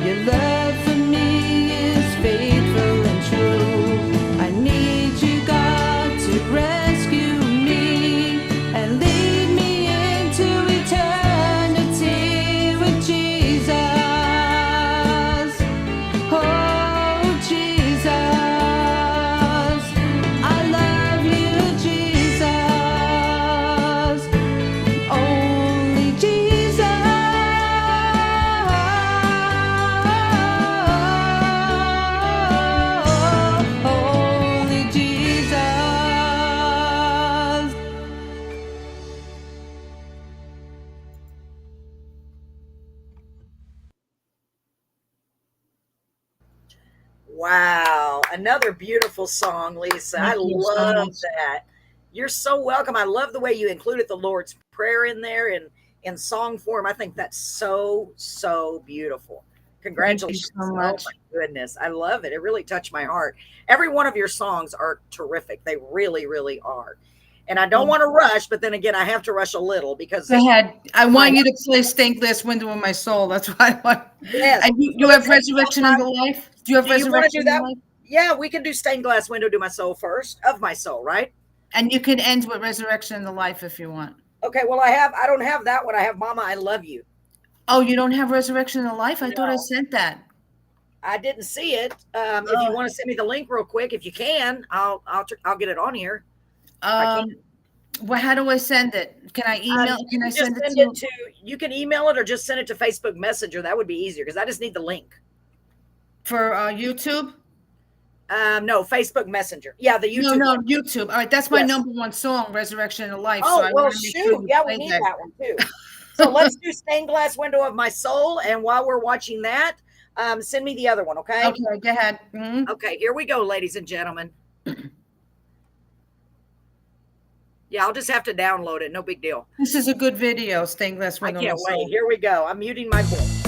Speaker 5: Your love for me is faithful and true. I need you, God, to rescue me and lead me into eternity with Jesus. Oh, Jesus, I love you, Jesus. Only Jesus. Only Jesus.
Speaker 2: Wow. Another beautiful song, Lisa. I
Speaker 3: Thank you so
Speaker 2: love
Speaker 3: much.
Speaker 2: that. You're so welcome. I love the way you included the Lord's Prayer in there in song form. I think that's so, so beautiful. Congratulations.
Speaker 3: Thank you so much.
Speaker 2: Oh my goodness. I love it. It really touched my heart. Every one of your songs are terrific. They really, really are. And I don't want to rush, but then again, I have to rush a little because
Speaker 3: Go ahead. I want you to play Stained Glass Window in My Soul. That's what I want.
Speaker 2: yes.
Speaker 3: And you have Resurrection in the Life? Do you have
Speaker 2: Do you want to
Speaker 3: Resurrection
Speaker 2: do
Speaker 3: in
Speaker 2: that?
Speaker 3: the Life?
Speaker 2: Yeah, we can do Stained Glass Window to My Soul first, of my soul, right?
Speaker 3: And you can end with Resurrection in the Life if you want.
Speaker 2: Okay, well, I don't have that one. I have Mama, I Love You.
Speaker 3: Oh, you don't have Resurrection in the Life? I thought I
Speaker 2: No.
Speaker 3: sent that.
Speaker 2: I didn't see it. If you want to send me the link real quick, if you can, I'll get it on here.
Speaker 3: Well, how do I send it? Can I email? Can I send it to?
Speaker 2: You can email it or just send it to Facebook Messenger. That would be easier because I just need the link.
Speaker 3: For YouTube?
Speaker 2: No, Facebook Messenger. Yeah, the YouTube.
Speaker 3: No, YouTube. All right, that's my
Speaker 2: Yes.
Speaker 3: number one song, Resurrection in the Life.
Speaker 2: Oh,
Speaker 3: so I
Speaker 2: well,
Speaker 3: wanna make
Speaker 2: shoot.
Speaker 3: sure
Speaker 2: Yeah, we
Speaker 3: play
Speaker 2: need that one too. So let's do Stained Glass Window of My Soul. And while we're watching that, send me the other one, okay?
Speaker 3: Okay, go ahead. Mhm.
Speaker 2: Okay, here we go, ladies and gentlemen. Yeah, I'll just have to download it. No big deal.
Speaker 3: This is a good video, Stained Glass
Speaker 2: I
Speaker 3: Window.
Speaker 2: can't
Speaker 3: in My
Speaker 2: wait.
Speaker 3: Soul.
Speaker 2: Here we go. I'm muting my voice.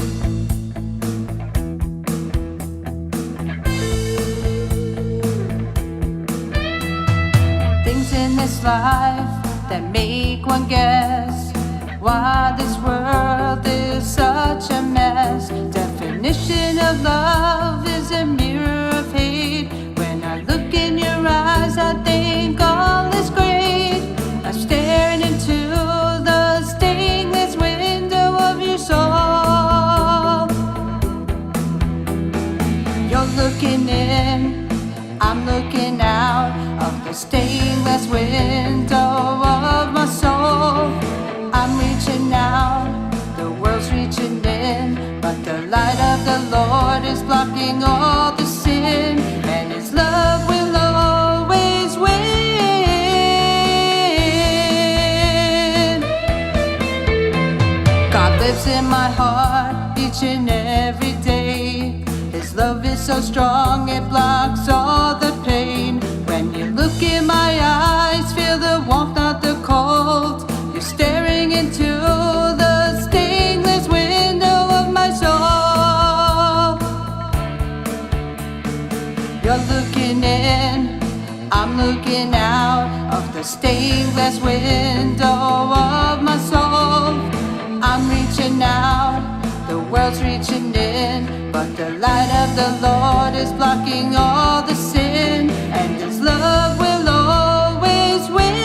Speaker 5: Things in this life that make one guess why this world is such a mess. Definition of love is a mirror of hate. When I look in your eyes, I think all is great. I'm staring into the stainless window of your soul. You're looking in, I'm looking out of the stainless window of my soul. I'm reaching out, the world's reaching in, but the light of the Lord is blocking all the sin, and His love will always win. God lives in my heart each and every day. His love is so strong, it blocks all the pain. When you look in my eyes, feel the warmth, not the cold. You're staring into the stainless window of my soul. You're looking in, I'm looking out of the stainless window of my soul. I'm reaching out, the world's reaching in, but the light of the Lord is blocking all the sin, and His love will always win.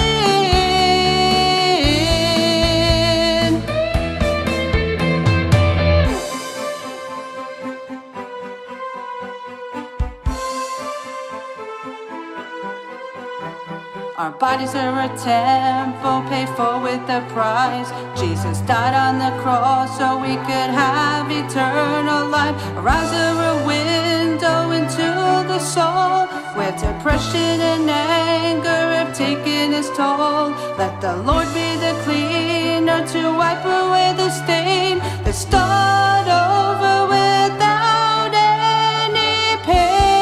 Speaker 5: Our bodies are a temple paid for with a price. Jesus died on the cross so we could have eternal life. Our eyes are a window into the soul, where depression and anger have taken its toll. Let the Lord be the cleaner to wipe away the stain. Let's start over without any pain.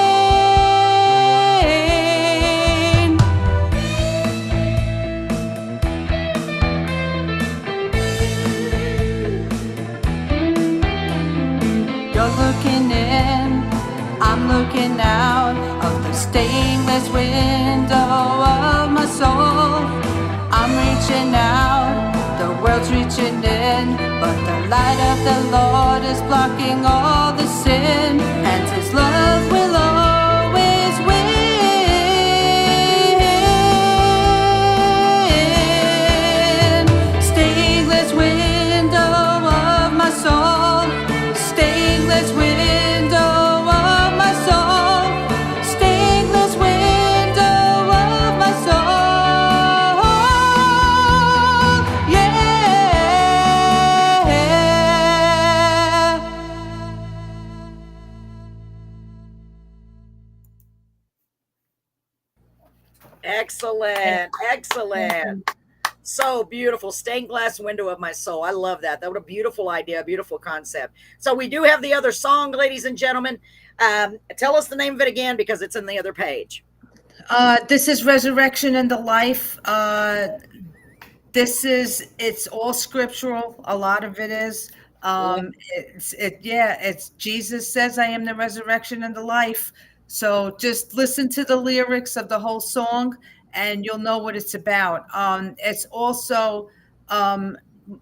Speaker 5: You're looking in, I'm looking out of the stainless window of my soul. I'm reaching out, the world's reaching in, but the light of the Lord is blocking all the sin, and His love will always win. Stainless window of my soul, stainless window of my soul, stainless window of my soul. Yeah.
Speaker 2: Excellent. Excellent. So beautiful. Stained glass window of my soul. I love that. That was a beautiful idea, a beautiful concept. So we do have the other song, ladies and gentlemen. Tell us the name of it again because it's in the other page.
Speaker 3: This is Resurrection in the Life. It's all scriptural. A lot of it is. It's Jesus says, I am the resurrection and the life. So just listen to the lyrics of the whole song and you'll know what it's about. It's also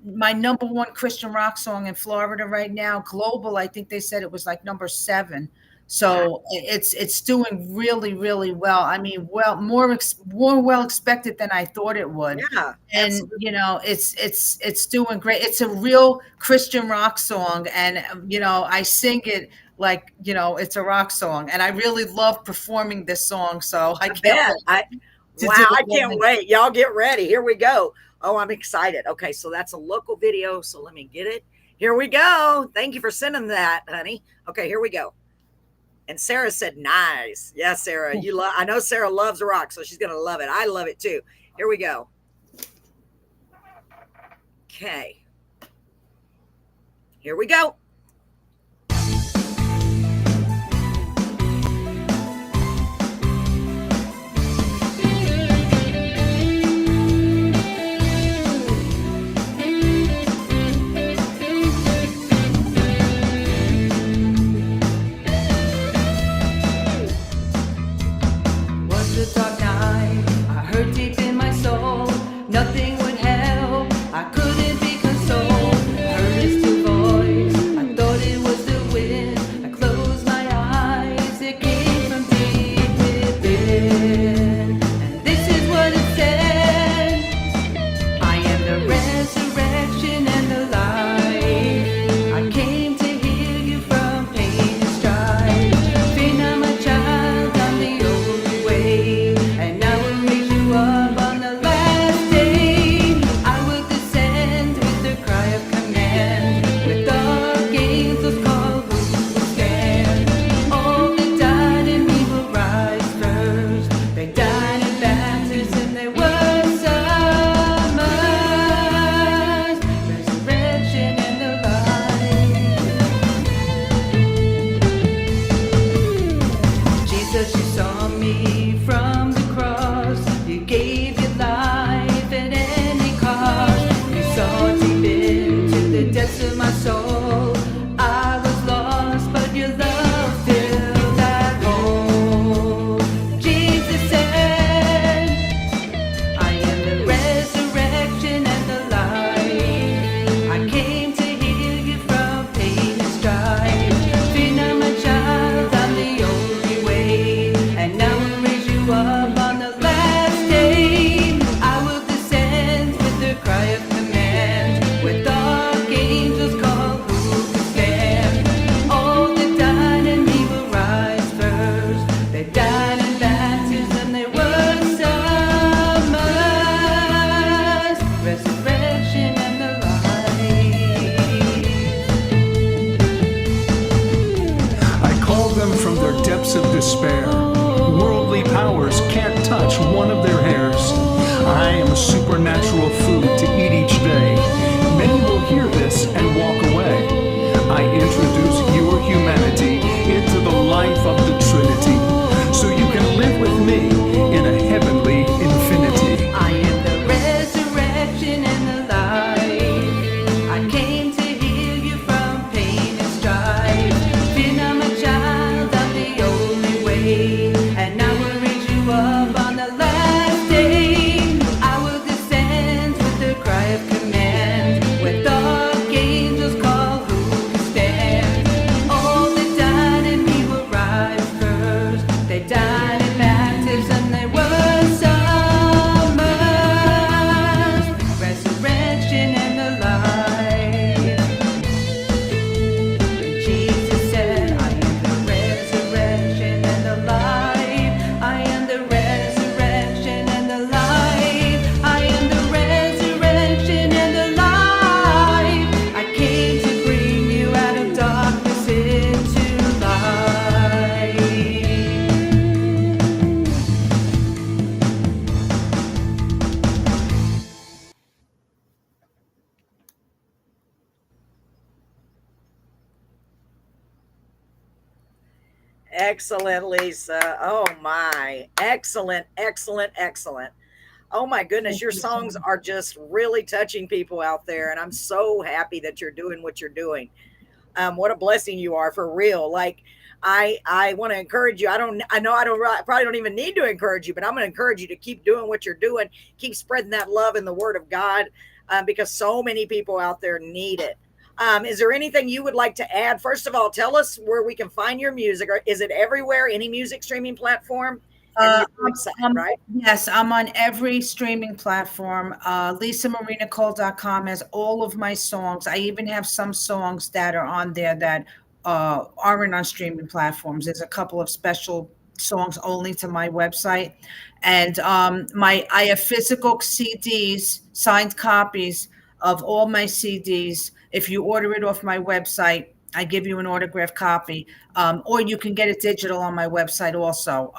Speaker 3: my number one Christian rock song in Florida right now. Global, I think they said it was like number 7. So it's doing really, really well. I mean, more well expected than I thought it would.
Speaker 2: Yeah,
Speaker 3: And
Speaker 2: absolutely.
Speaker 3: it's doing great. It's a real Christian rock song, and I sing it like it's a rock song, and I really love performing this song. So I can't
Speaker 2: Bet.
Speaker 3: wait to
Speaker 2: Wow,
Speaker 3: do
Speaker 2: I
Speaker 3: it
Speaker 2: can't
Speaker 3: live.
Speaker 2: wait. Y'all get ready. Here we go. Oh, I'm excited. Okay, so that's a local video. So let me get it. Here we go. Thank you for sending that, honey. Okay, here we go. And Sarah said, nice. Yeah, Sarah, I know Sarah loves rock, so she's gonna love it. I love it too. Here we go. Okay. Here we go.
Speaker 5: Was a dark night, I heard deep in my soul, nothing would help, I couldn't be consoled. Heard his still voice, I thought it was the wind. I closed my eyes, it came from deep within. And this is what it said: I am the resurrection and the life. I came to heal you from pain and strife. Fear not, my child, I'm the only way, and I will raise you up on the last day. I will descend with the cry of command, with archangels call who will stand. All that died in me will rise first. They died in baptism, they were summers, resurrection and the life. Jesus, you saw me from the cross. You gave your life at any cost. You saw deep into the depths of my soul. I was lost, but your love filled that hole. Jesus said, I am the resurrection and the life. I came to heal you from pain and strife. Fear not, my child, I'm the only way, and I will raise you up on the last day. I will descend with the cry of command, with archangels call who can stand. All that died in me will rise first. They died in baptism, they were summers, resurrection and the life.
Speaker 6: I call them from their depths of despair. Worldly powers can't touch one of their hairs. I am a supernatural food to eat each day. Many will hear this and walk away. I introduce your humanity into the life of the Trinity, so you can live with me in a heavenly infinity.
Speaker 5: I am the resurrection and the life. I came to heal you from pain and strife. Fear not, my child, I'm the only way, and I will raise you up on the last day. I will descend with the cry of command, with archangels call who can stand. All that died in me will rise first. They died in baptism, they were summers, resurrection and the life. Jesus said, I am the resurrection and the life. I am the resurrection and the life. I am the resurrection and the life. I came to bring you out of darkness into light.
Speaker 2: Excellent, Lisa. Oh my. Excellent, excellent, excellent. Oh my goodness, your songs are just really touching people out there, and I'm so happy that you're doing what you're doing. What a blessing you are, for real. Like, I want to encourage you. I know I don't probably don't even need to encourage you, but I'm going to encourage you to keep doing what you're doing. Keep spreading that love and the word of God, because so many people out there need it. Is there anything you would like to add? First of all, tell us where we can find your music. Or is it everywhere, any music streaming platform? And your website, right?
Speaker 3: Yes, I'm on every streaming platform. LisaMarieNicole.com has all of my songs. I even have some songs that are on there that aren't on streaming platforms. There's a couple of special songs only to my website. And I have physical CDs, signed copies of all my CDs. If you order it off my website, I give you an autographed copy, or you can get it digital on my website also.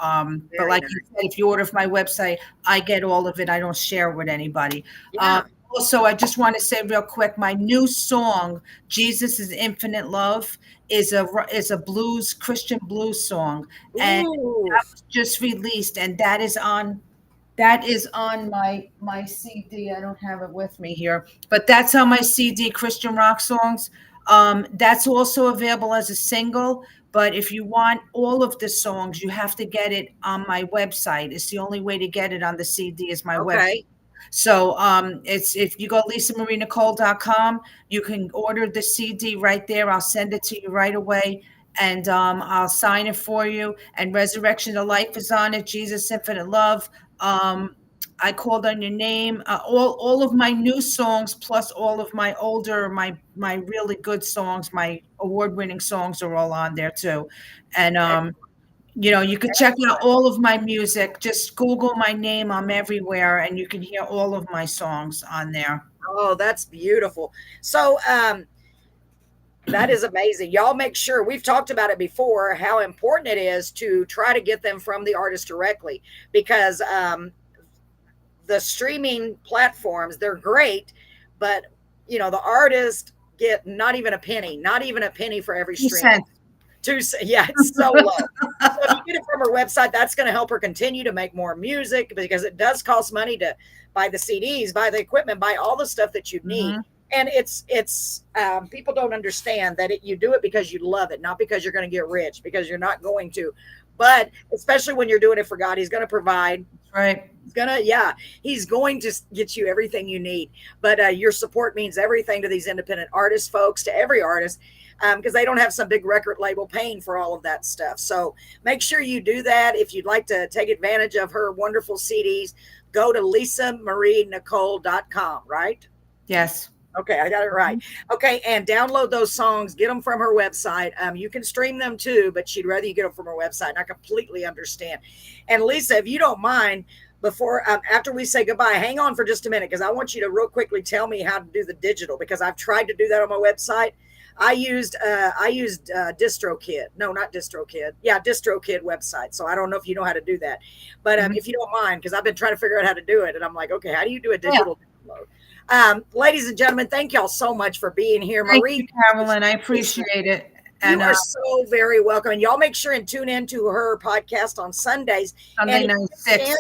Speaker 3: But like you said, if you order from my website, I get all of it. I don't share it with anybody.
Speaker 2: Yeah.
Speaker 3: Also, I just want to say real quick, my new song, "Jesus is Infinite Love," is a blues, Christian blues song, and that was just released, and that is on my CD. I don't have it with me here, but that's on my CD, Christian rock songs. That's also available as a single, but if you want all of the songs, you have to get it on my website. It's the only way to get it on the CD is my website. So it's if you go LisaMarieNicole.com, you can order the CD right there. I'll send it to you right away, and I'll sign it for you. And Resurrection to Life is on it. Jesus Infinite Love. I Called on Your Name. All of my new songs, plus all of my older, my really good songs, my award-winning songs are all on there too. And you could check out all of my music. Just Google my name. I'm everywhere, and you can hear all of my songs on there.
Speaker 2: Oh, that's beautiful. So that is amazing. Y'all make sure, we've talked about it before, how important it is to try to get them from the artist directly, because the streaming platforms, they're great, but the artists get not even a penny for every stream. Yeah, it's so low. So if you get it from her website, that's going to help her continue to make more music, because it does cost money to buy the CDs, buy the equipment, buy all the stuff that you need. Mm-hmm. And it's people don't understand that you do it because you love it, not because you're going to get rich, because you're not going to. But especially when you're doing it for God, He's going to provide.
Speaker 3: Right.
Speaker 2: He's going to get you everything you need. But your support means everything to these independent artists, folks, to every artist, because they don't have some big record label paying for all of that stuff. So make sure you do that. If you'd like to take advantage of her wonderful CDs, go to LisaMarieNicole.com, right?
Speaker 3: Yes.
Speaker 2: Okay, I got it right. Okay, and download those songs. Get them from her website. You can stream them too, but she'd rather you get them from her website. And I completely understand. And Lisa, if you don't mind, after we say goodbye, hang on for just a minute, because I want you to real quickly tell me how to do the digital, because I've tried to do that on my website. I used DistroKid. No, not DistroKid. Yeah, DistroKid website. So I don't know if you know how to do that, but if you don't mind, because I've been trying to figure out how to do it, and I'm like, okay, how do you do a digital download? Ladies and gentlemen, thank y'all so much for being here.
Speaker 3: Thank you, Carolyn. I appreciate it.
Speaker 2: And you are so very welcome. And y'all make sure and tune in to her podcast on Sundays.
Speaker 3: Sunday night 6.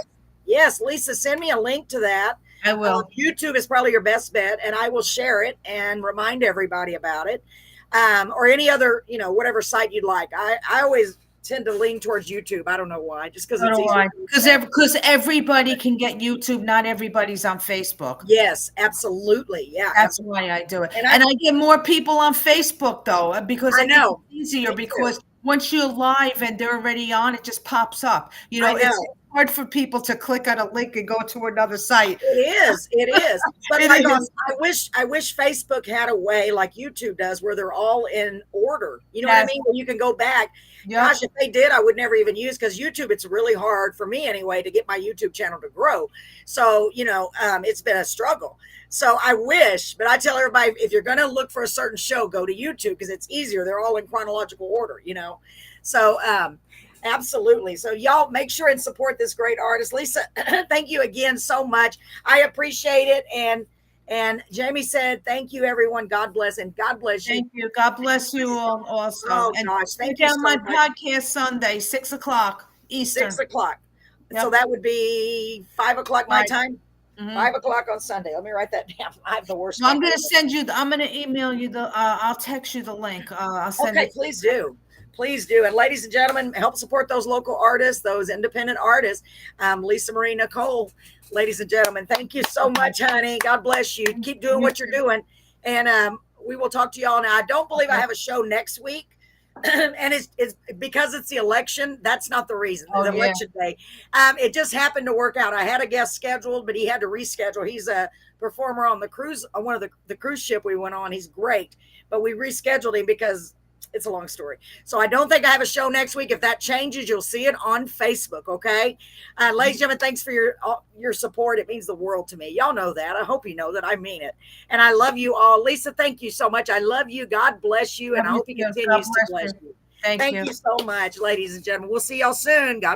Speaker 2: Yes, Lisa, send me a link to that.
Speaker 3: I will.
Speaker 2: YouTube is probably your best bet, and I will share it and remind everybody about it. Or any other, whatever site you'd like. I always tend to lean towards YouTube. I don't know why, just because it's easier.
Speaker 3: Because everybody can get YouTube. Not everybody's on Facebook.
Speaker 2: Yes, absolutely. Yeah,
Speaker 3: that's why I do it. And I get more people on Facebook though, because I know it's easier. Because once you're live and they're already on, it just pops up. It's hard for people to click on a link and go to another site.
Speaker 2: It is. But I wish Facebook had a way like YouTube does, where they're all in order. You know what I mean? Where you can go back. Yep. Gosh, if they did, I would never even use, because YouTube, it's really hard for me anyway to get my YouTube channel to grow. So, it's been a struggle. So I wish, but I tell everybody, if you're going to look for a certain show, go to YouTube, because it's easier. They're all in chronological order, So, absolutely. So y'all make sure and support this great artist. Lisa, thank you again so much. I appreciate it. And Jamie said, thank you, everyone. God bless, and God bless you.
Speaker 3: Thank you. God bless you all also.
Speaker 2: Oh, gosh. Thank you.
Speaker 3: On my podcast Sunday, 6:00 Eastern.
Speaker 2: 6:00. So that would be 5 o'clock my time.
Speaker 3: Mm-hmm.
Speaker 2: 5 o'clock on Sunday. Let me write that down. I have the worst.
Speaker 3: No, I'm going to send you. I'm going to email you the. I'll text you the link. I'll send it.
Speaker 2: Please do. Please do. And ladies and gentlemen, help support those local artists, those independent artists. Lisa Marie Nicole, ladies and gentlemen, thank you so much, honey. God bless you. Keep doing what you're doing. And we will talk to y'all now. I don't believe I have a show next week. And it's because it's the election. That's not the reason. The election day. It just happened to work out. I had a guest scheduled, but he had to reschedule. He's a performer on the cruise, on one of the cruise ship we went on. He's great, but we rescheduled him because it's a long story. So I don't think I have a show next week. If that changes, you'll see it on Facebook. Okay. Ladies and gentlemen, thanks for your support. It means the world to me. Y'all know that. I hope you know that I mean it. And I love you all. Lisa, thank you so much. I love you. God bless you. And I hope he continues to bless you.
Speaker 3: Thank you
Speaker 2: so much, ladies and gentlemen. We'll see y'all soon. God